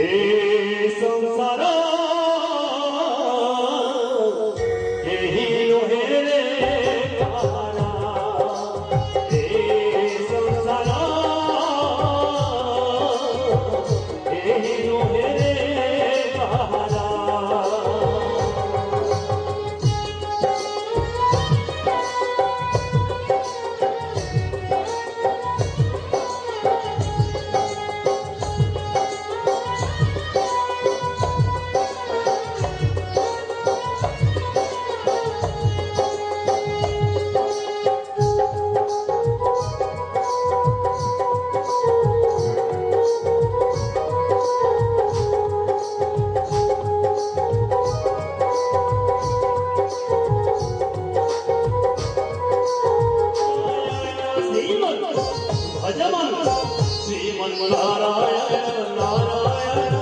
এই সংসার এই লোহেরে কাহারা এই সংসার এই লোহেরে কাহারা भजमन श्रीमन्नारायण नारायण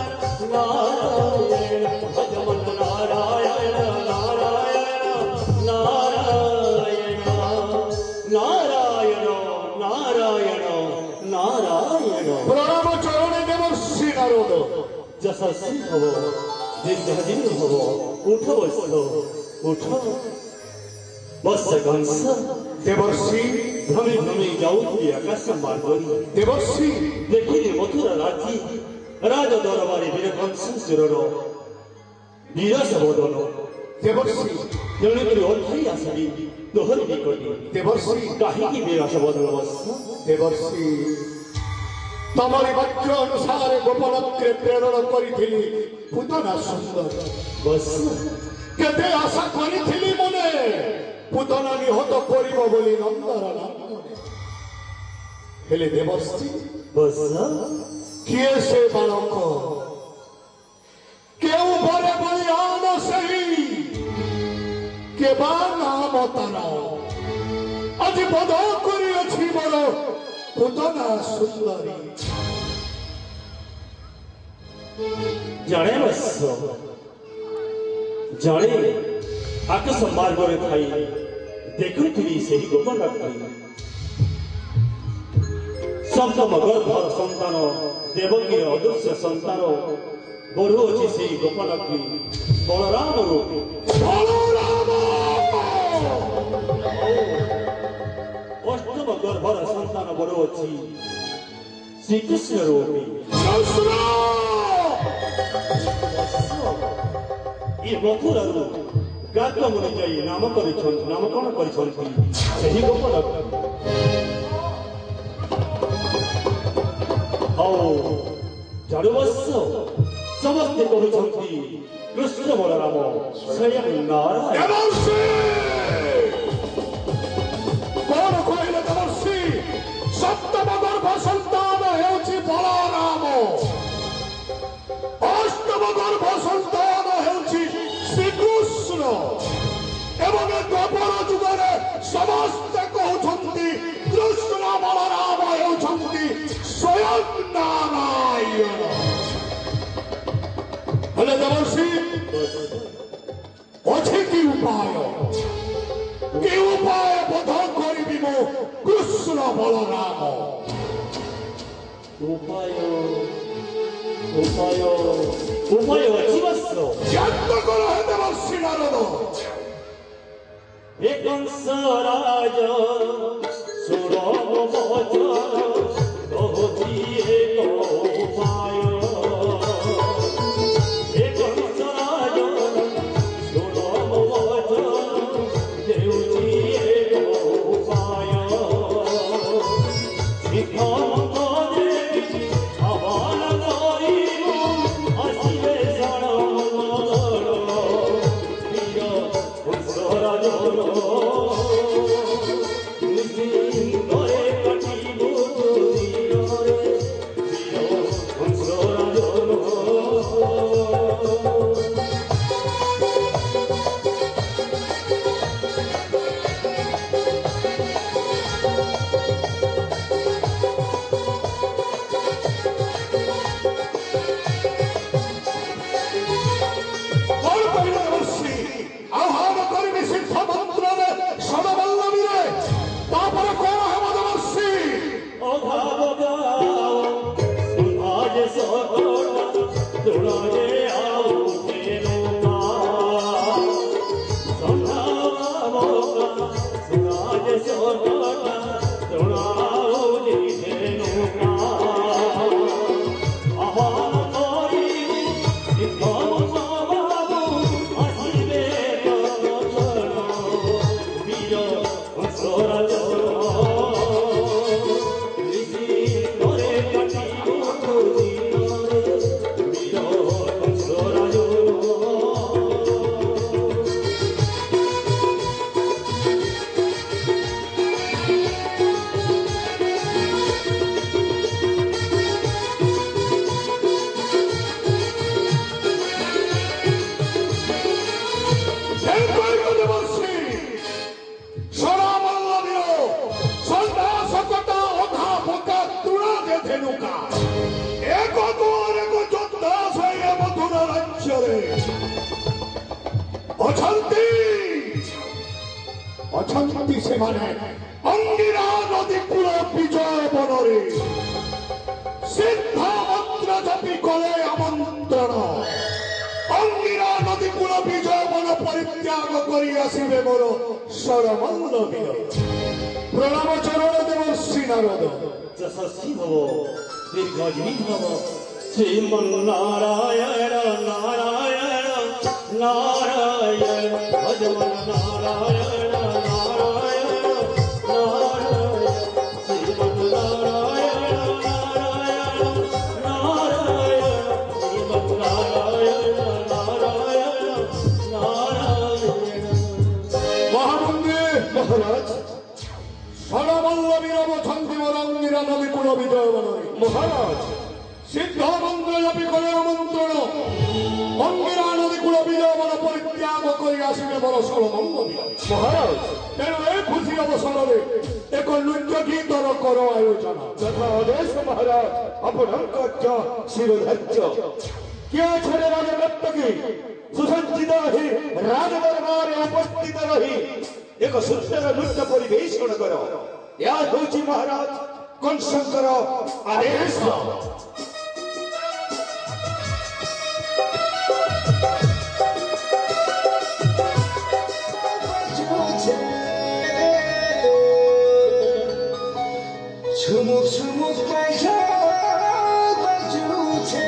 नारायण भजमन नारायण नारायण नारायण नारायण नारायण नारायण प्रणाम चरणे देवर्षि नारद যশস্বী হব দীর্ঘজীবী হব উঠ বৎস উঠ বৎস কংস देवर्षि ভ্রমি ভ্রমি যাউথি আকাশ মার্গরি देवर्षि ଦେଖିଲି ମଥୁରା ରାଜି ରାଜ ଦରବାରେ ବୀର କଂସ ସୁରର ବିରସ ବଦନ देवर्षि ତେଣୁକରି ଅଧାଇ ଆସିଲି ତୋହରି ନିକଟି देवर्षि କାହିଁକି ବିରସ ବଦନ ବତ୍ସ देवर्षि तमरी वाक्य अनुसार गोपलक्ष्य प्रेरण करी पूतना सुंदर ବତ୍ସ केते आशा करी मने पूतना निहत करिब बोली नंदर नंदने हेले देवर्षि ବତ୍ସ किए से बालक केउ बरे बलियान सही के बा नाम तार आज बद करी अछि मोर पूतना सुंदरी ଜାଣେ ବତ୍ସ ଜାଣେ ଆକାଶ ମାର୍ଗରେ ଥାଇ ଦେଖୁଥିଲି ସେହି ଗୋପନଟି ସପ୍ତମ ଗର୍ଭର ସନ୍ତାନ ଦେବକୀର ଅଦୃଶ୍ୟ ସନ୍ତାନ ବଢୁଅଛି ସେହି ଗୋପନଟି ବଳରାମ ରୂପେ ଅଷ୍ଟମ ଗର୍ଭର ସନ୍ତାନ ବଢୁଅଛି ଶ୍ରୀକୃଷ୍ଣ ରୂପେ ଏ ମଥୁରାରୁ ଗାତମୁନି ଯାଇ ନାମକରଣ କରିଛନ୍ତି ସେହି ଗୋପନଟି ଆଉ ଚାରୁବର୍ଷ ସମସ୍ତେ କହୁଛନ୍ତି କୃଷ୍ଣ ବଳରାମ ସ୍ୱୟଂ ନାରାୟଣ कौन कहले देवर्षि सप्तम गर्भ संतान हेउछि बलराम अष्टम गर्भ संतान हेउछि श्रीकृष्ण एवं द्वापर जुगरे समस्त कहउछन्ति कृष्ण बलराम हेउछन्ति स्वयं नारायण हेले देवर्षि अछि कि उपाय बोध करी मो कृष्ण बलराम ଉପାୟ ଉପାୟ ଉପାୟ ଅଛି ବତ୍ସ यत्न कर हे देवर्षि नारद हे कंस राज सुरम भज कहुछि एक उपाय हे कंस राज सुरम भज देउछि एक उपाय शिखम करे आवान करिबु ଆସିବେ ଜଣ ବୀର कंस राज ଅଛନ୍ତି ସେମାନେ ଅଙ୍ଗିରା ନଦୀ କୂଳ ବିଜୟ ବନରେ ସିଦ୍ଧ ମନ୍ତ୍ର ଜପି କଲେ ଆମନ୍ତ୍ରଣ ଅଙ୍ଗିରା ନଦୀ କୂଳ ବିଜୟ ବନ ପରିତ୍ୟାଗ କରି ଆସିବେ ମୋର ସରମଲ୍ଲ ବୀର ପ୍ରଣାମ ଚରଣ ଦେବର୍ଷି ନାରଦ ଯଶସ୍ୱୀ ଭବ ଦୀର୍ଘଜୀବୀ ଭବ ଶ୍ରୀମନ୍ନାରାୟଣ ନାରାୟଣ ନାରାୟଣ ଭଜମନ ନାରାୟଣ ନାରାୟଣ ନାରାୟଣ ଶ୍ରୀମନ୍ନାରାୟଣ ନାରାୟଣ ନାରାୟଣ ଶ୍ରୀମନ୍ନାରାୟଣ ନାରାୟଣ ନାରାୟଣ মহামন্দির মহারাজ সরমল্লবীর অবছন্তি মরঙ্গিরা নদী কূল বিজয় বনরে মহারাজ সিদ্ধ মন্ত্র জপি করে আমন্ত্রণ অঙ্গিরা নদী কূল বিজয় বন পরিত্যাগ করে আসিবে বড় সরমল্লবী মহারাজ তেণু এ খুশি অবসরে এক নৃত্য গীতর কর আয়োজন তথা আদেশ মহারাজ আপনাঙ্ক শিরোধার্য क्या छड़े राजरत्न की सुसज्जित ही राज दरबार उपस्थित रही एक सुंदर नृत्य परिवेषण कर या होची महाराज कंसंकर आदेश ছুমুক ছুমুক পয়সা বাজুছে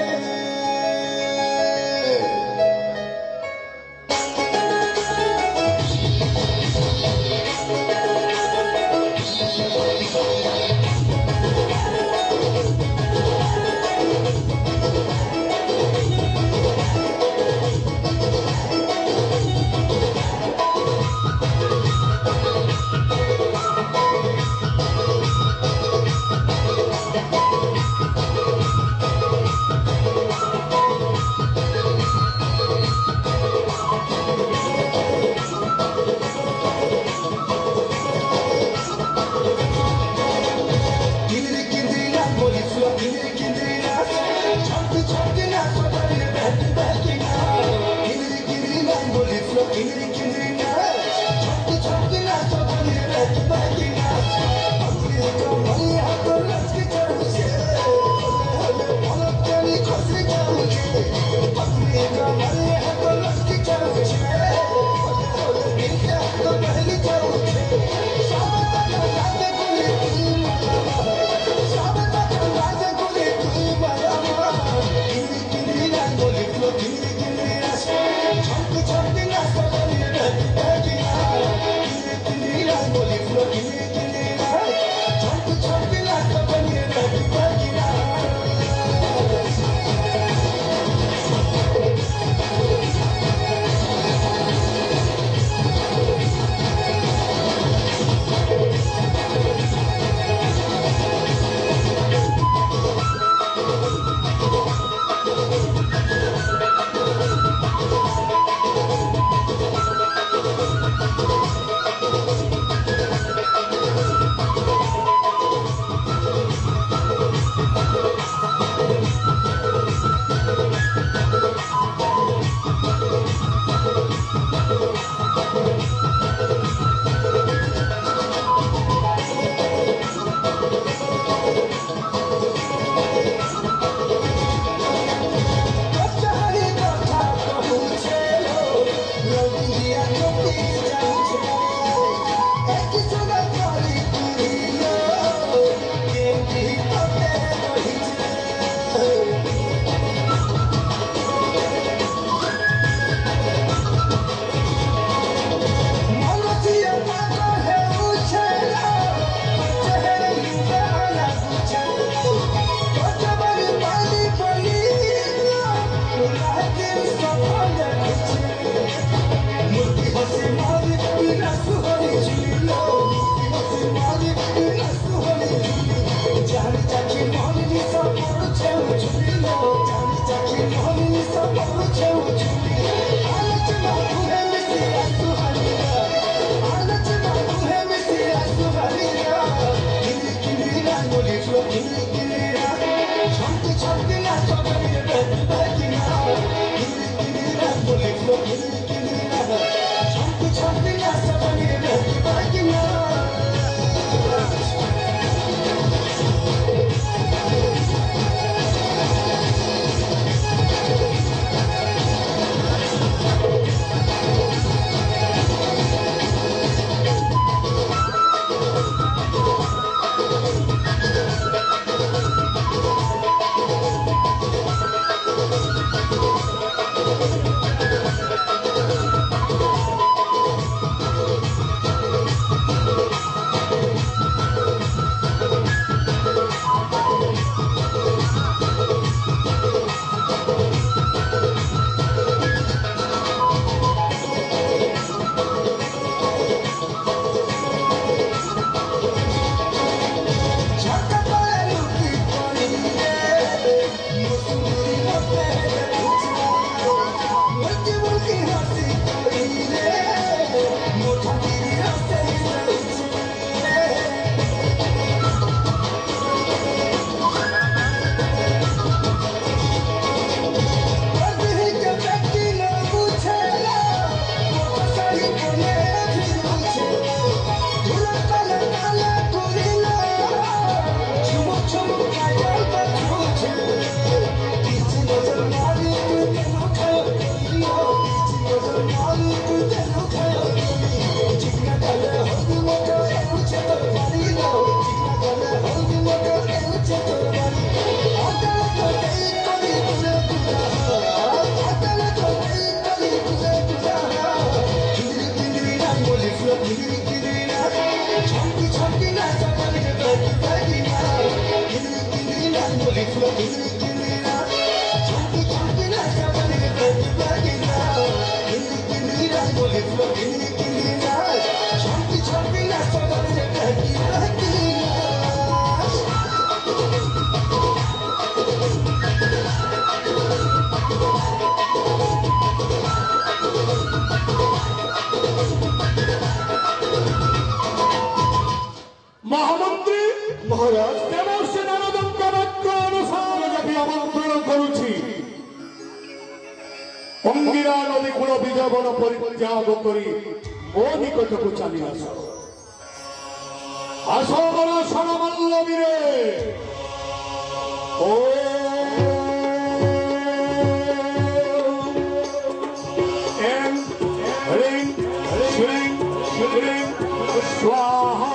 গিলি গিলি রাজ ঝুঁকি ঝুঁকি নাচ বলে গলি বাগিনা গিলি গিলি রাজ বলে গিলি গিলি রাজ ঝুঁকি ঝুঁকি নাচ বলে গলি বাগিনা মহামন্ত্রী মহারাজ দেবর্ষে নারদঙ্ক বাক্য অনুসারে যাবি আমন্ত্রণ করুছি অঙ্গিরা নদী কূল বিজবন পরিত্যাগ করি ও নিকটকু চালি আস আসবর সরমল্লবীরে ও এম হ্রিং শ্রীং হ্রিং স্বাহা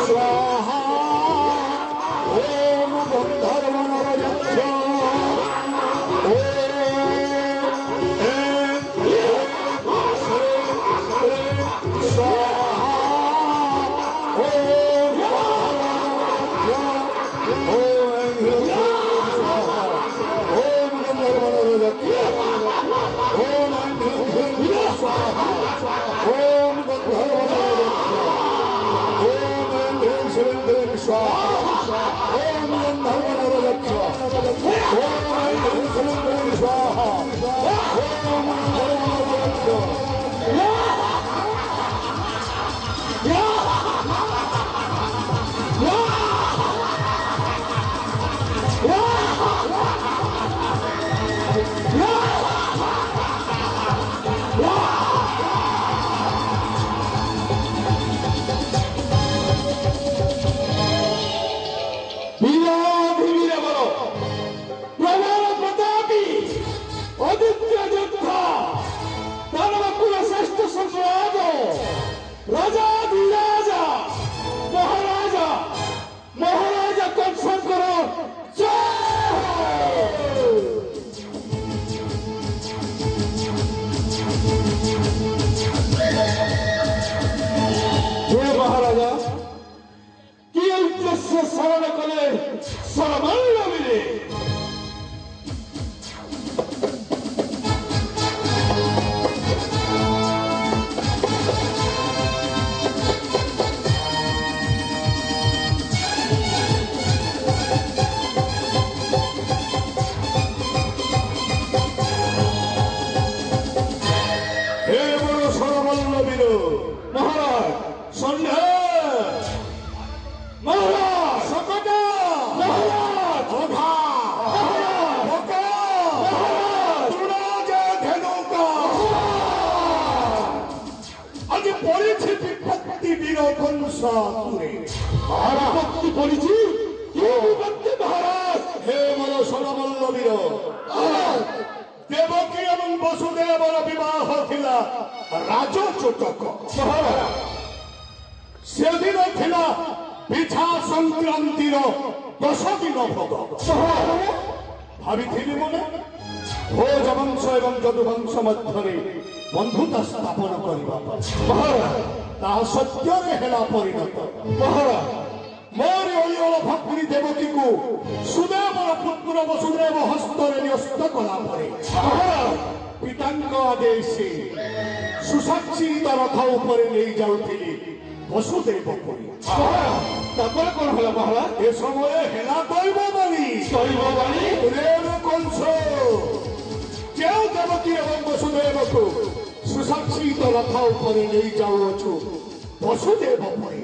स्वाहा ओम गंधर्वनरयच्छ देवकी एवं वसुदेवर विवाह थिला राजो चोटक से दिन थिला पिछा संक्रांतिर 10 दिन भोग भावी मने भोज वंश एवं यदुवंश मध्य बंधुता स्थापन करवा सत्य परिणत मोर अलियल भक्ति देवकी को सुदेवर पुत्र वसुदेव हस्तरे न्यस्त कला पितांक आदेशे सुसाक्षित रथ उपरे नहीं जाउथिली वसुदेव पुरी तापर कोन हला महला ए समय हेला दैवबाणी रेण कंस जे देवकी एवं वसुदेव को सुसाक्षित रथ उपरे नहीं जाउछु वसुदेव पुरी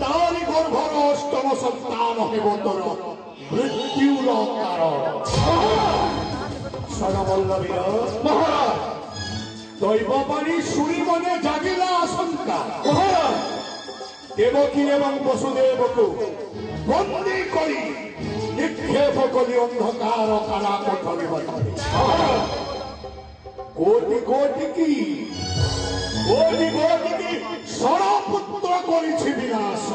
तारी गर्भर अष्टम संतान हेबतर मृत्युर कारण सनवल्लभीर महाराज दैवबाणी शुणी मने जागिला आशंका देवकी एवं वसुदेव को बंदी करी निक्षेप करी अंधकार काला कोठरी बंदी कोटि कोटि की सरपुत्र करिछि विनाश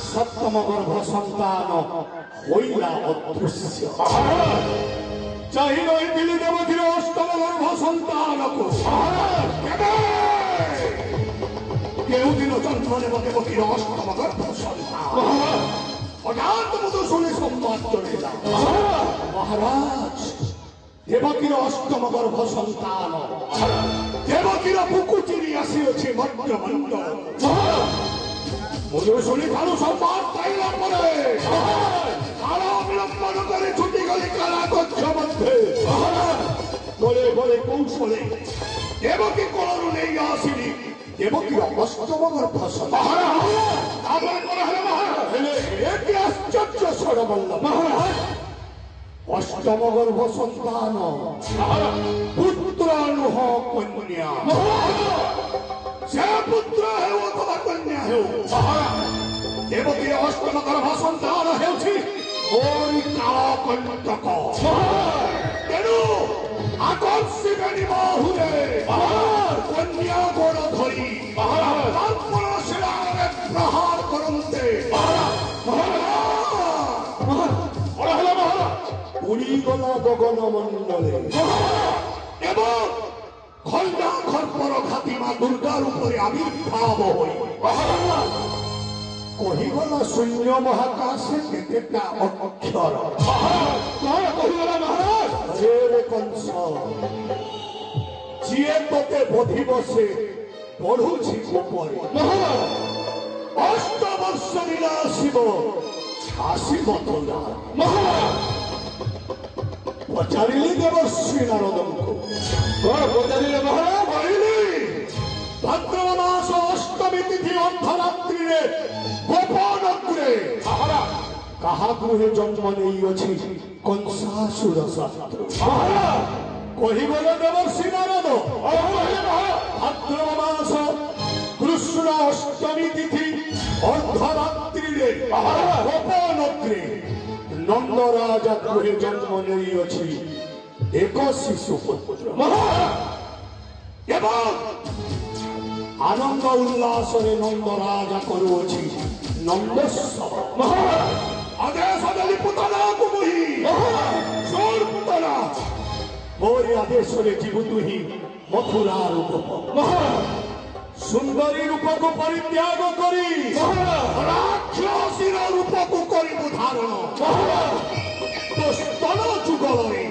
सप्तम गर्भ संतान होइला अदृश्य চাহি রহিଥିଲି দেবতীর অষ্টম গর্ভ সন্তানକୁ কেবে কেউদিন জন্ম নেব দেবতীর অষ্টম গর্ভ সন্তান হঠাৎ মতো শুনে সম্বাদ চলে এলাম মহারাজ দেবকীর অষ্টম গর্ভ সন্তান দেবকীর বুকু চিরি আসিଅଛି মন্ত্রমণ্ডল মধুর শুনি কারো সম্বাদ পাইলাম পরে কারা অবলম্বন করে ছুটি গলি কারা কক্ষ মধ্যে বলে বলে কৌশলে দেবকী কোলরু নেই আসিনি দেবকীর অষ্টম গর্ভ সন্তান একটি আশ্চর্য স্বর বলল মহারাজ অষ্টম গর্ভ সন্তান পুত্র নুহ কন্যা সে পুত্র হেউ অথবা কন্যা হেউ দেবকীর অষ্টম গর্ভ সন্তান ହେଉଛି ମୋରି କାଳକଣ୍ଟକ ତେଣୁ আকর্ষিবেনি বাহুরে কন্যা গোড় ধরি তারপর শিলারে প্রহার করন্তে উড়িগলা গগন মন্ডলে এবং খন্ডা খর্পর ঘাতিমা দুর্গার উপরে আবির্ভাব হই কহিগলা শূন্য মহাকাশে কেতেটা অক্ষর কহিগলা মহারাজ রে কংস যিয়ে তোতে বধি বসে পড়ুছি উপরে অষ্টবর্ষ লীলা আসিব আসিব তোলা পচারিলি দেবশ্রী নারদଙ୍କୁ কଣ পচারিলে মহারাজ କହିଲି ଭାଦ୍ରବ ମାସ ଅଷ୍ଟମୀ ତିଥି ଅର୍ଦ୍ଧରାତ୍ରିରେ ଗୋପନଗରେ କାହା ଗୃହେ ଜନ୍ମ ନେଇଅଛି କଂସାସୁର ଶତ୍ରୁ କହିଗଲେ ଦେବର୍ଷି ନାରଦ ଭାଦ୍ରବ ମାସ କୃଷ୍ଣ ଅଷ୍ଟମୀ ତିଥି ଅର୍ଦ୍ଧରାତ୍ରିରେ ଗୋପନଗରେ নন্দ রাজা গৃহে জন্ম নেইଅଛି ଏକ ଶିଶୁ ପୁତ୍ର এবং আনন্দ উল্লাসরে নন্দ রাজা করুଅଛି নন্দোৎসব আদেশ দেলি পুতনাକୁ ମୁହିଁ চোর পুতনা মোরি আদেশরে ଯିବୁ ତୁହି মথুরার গোপ সুন্দরী রূপକୁ পরিত্যাগ করি রাক্ষসীর রূপକୁ করিবু ধারণ তো স্তন যুগলরে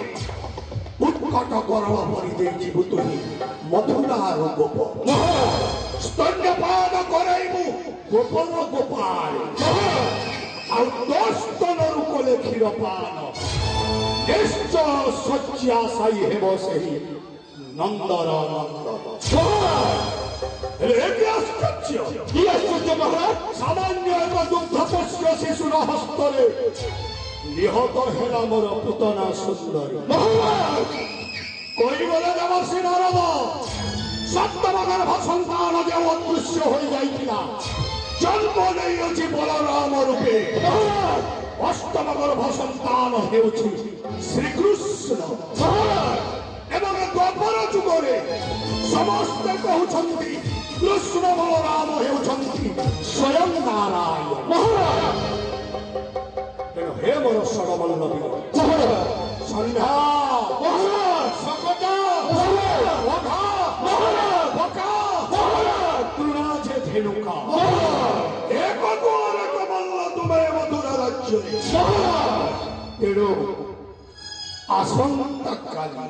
উৎকট গরল পরি দেই ଯିବୁ ତୁହି মথুরার গোপ স্তন্যপান করাইবু গোপন গোপাল ଆଉ ତୋ ସ୍ତନରୁ କଲେ କ୍ଷୀର ପାନ ନିଶ୍ଚୟ ଶଯ୍ୟାଶାୟୀ ହେବ ସେହି ନନ୍ଦର ନନ୍ଦନ সামান্য এক দুগ্ধপোষ্য শিশুর হস্তরে নিহত হেলা মোর পুতনা সুন্দরী কইবলে দেবর্ষি নারদ সপ্তম গর্ভ সন্তান যে অদৃশ্য হয়ে যাইছিলা জন্ম নেইଅଛି বলরাম রূপে অষ্টম গর্ভ সন্তান ହେଉଛି শ্রীকৃষ্ণ এবং দ্বাপর যুগরে ସମସ୍ତେ କହୁଛନ୍ତି କୃଷ୍ଣ ବଳରାମ ହେଉଛନ୍ତି ସ୍ୱୟଂ ନାରାୟଣ ତେଣୁ ହେ ମୋର ଷଡ଼ବଲ୍ଲଭୀ ସନ୍ଧ୍ୟା ଶକଟ ତୃଣା ଯେ ଧେନୁକା ଏକ ଦୁଆର କମଲ ତୁମେ ମଧୁର ରାଜ୍ୟରେ ତେଣୁ ଆସନ୍ତା କାଲି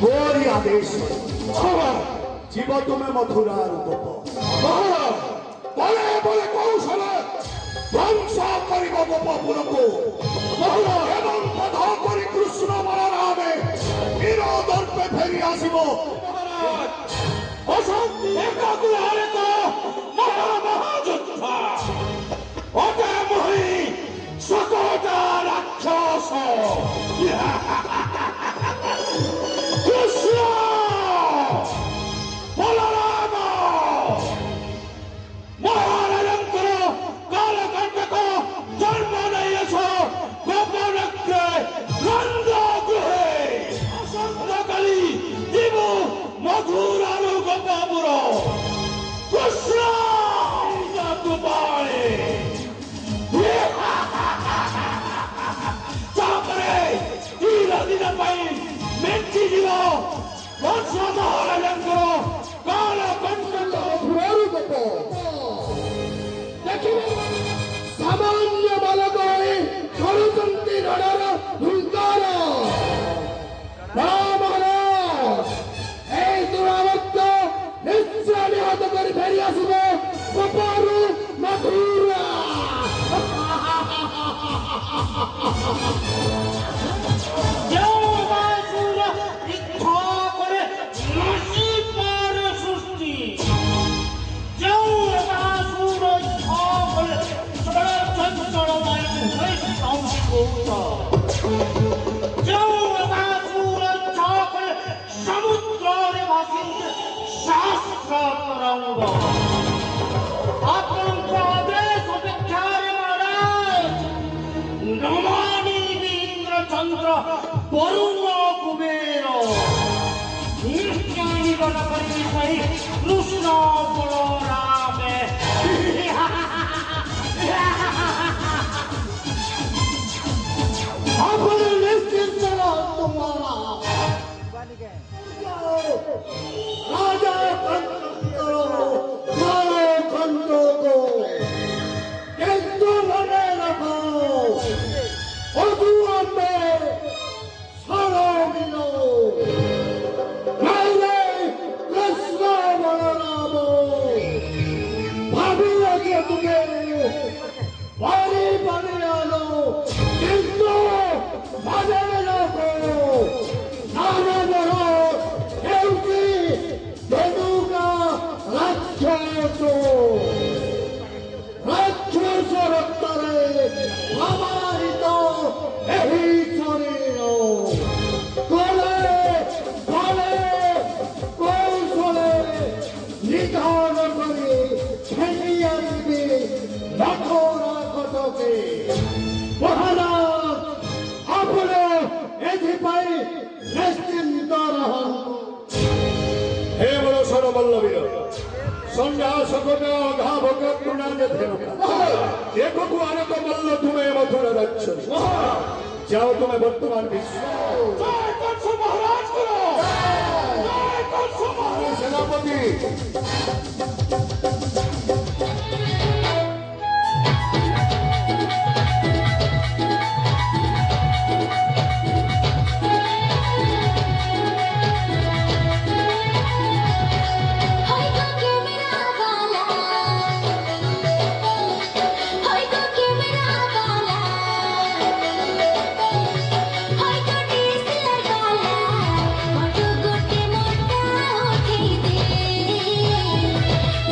মোরি আদেশ জীব তুমি মথুরার গোপ বলে বলে কৌশলে ধ্বংস করিব গোপপুরকু এবং বধ করি কৃষ্ণ বলরামে বীর দর্পে ফেরি আসিব সকটা রাক্ষস কৃষ্ণ বলরাম মহারাজঙ্কর কালকণ্টক জন্ম নেইছ গোপনগ্রে নন্দ গৃহে আসন্তকালী জীব মধুরার গোপপুর কৃষ্ণ দুপারে সমুদ্রে ভাসি শাস্ত্র তরঙ্গ আপনার আদেশ অপেক্ষায় মহারাজ নমামি ইন্দ্রচন্দ্র বরুণ কুবের নির্জন পরিবেশাই কৃষ্ণ বলরামে আপনি নিশ্চিন্ত তোমারা রাজা খন্ড গো কিন্তু মনে রাখো অদুয়াতে সরমিল নাইলে কৃষ্ণ বলরাম ভাবিও যে তুমি বাড়ি বাড়ি আলো কিন্তু মনে রাখো নারদর হেউকি ধনুকা রাক্ষস রাক্ষস রক্তরে প্রবাহিত এই শরীর কলে বলে কৌশলে নিধন করে ঠেলিয়া দিবে নখরা কটকে মহারাজ ଆପଣ ଏଥିପାଇଁ ନିଶ୍ଚିନ୍ତ ରହନ୍ତୁ। हे ବରଷର ବଲ୍ଲଭୀର ସନ୍ନ୍ୟାସକଟ ଅଘାଭକ ତୃଣାରେ ଏକକୁ ଆନକ ମଲ୍ଲ ତୁମେ ମଧୁର ରାଜ୍ୟ ଯାଅ ତୁମେ ବର୍ତ୍ତମାନ ସେନାପତି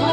Bye.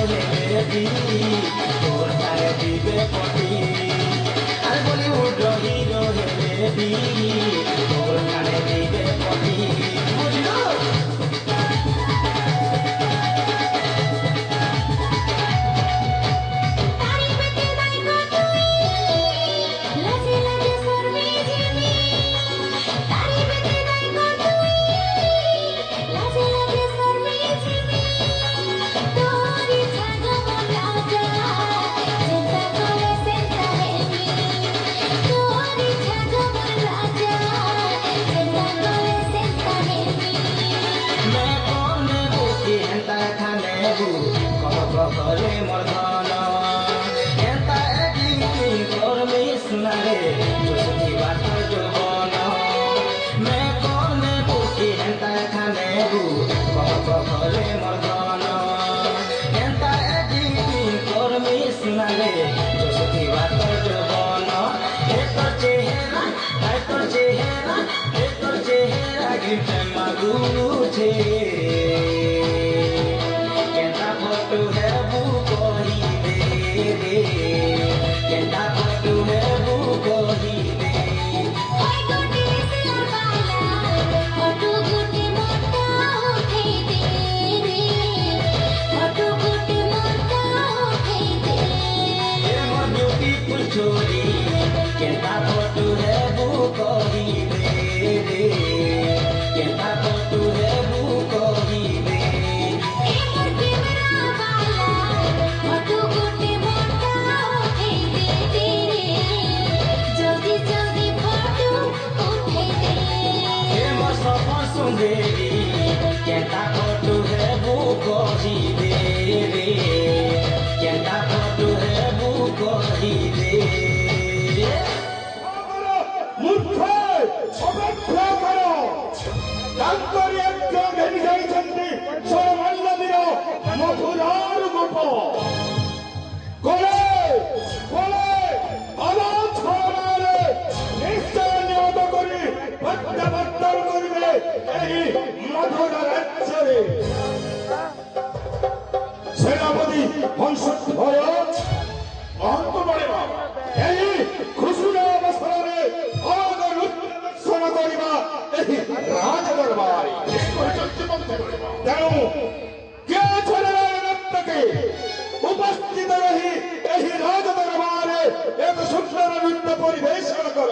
হেলেবি তোর তারে দিবে পটি আর বলিউড হিরো হেলেবি তোর তারে দিবে পটি বুঝলো কলে মর্ধন এন্তা একদিন করমি শুনারে চুষি বাত যৌবন মে কনে বুকি এন্তা খানে বু কলে মর্ধন এন্তা একদিন করমি শুনারে চুষি বাত যৌবন তোর চেহারা গিফট মাগুছে फोटो है वो कोई दे दे केंदा फोटो है वो कोई दे ओए गोटी से बाला फोटो गोटी मोटा उठे दे रे फोटो गोटी मोटा उठे दे ये मोर ब्यूटीफुल छोरी केंदा फोटो है वो कोई दे रे केंदा फोटो है वो कोई दे सुंदरी केंदा फोटो है वो कोई दे रे केंदा फोटो है वो कोई दे मूर्ख अपेक्षा करो तांकर एकজন ঘেনি যাইছন্তি সরমল্লদীর মধুরার গোপ কোলে কোলে আলো ছড়ারে নিশ্চয় নিয়ত করি প্রত্যাবর্তন করিবে এই মধুর রাজ্যে সেনাপতি হংসধ্বজ মহন্ত বড়িবা এই খুশুরা অবসরে আগর উত্তরদর্শন করিবা এই রাজ দরবারে তেণু কে ছেড়ে নৃত্যকে উপস্থিত রহি এই রাজ দরবারে এক সুন্দর নৃত্য পরিবেশন কর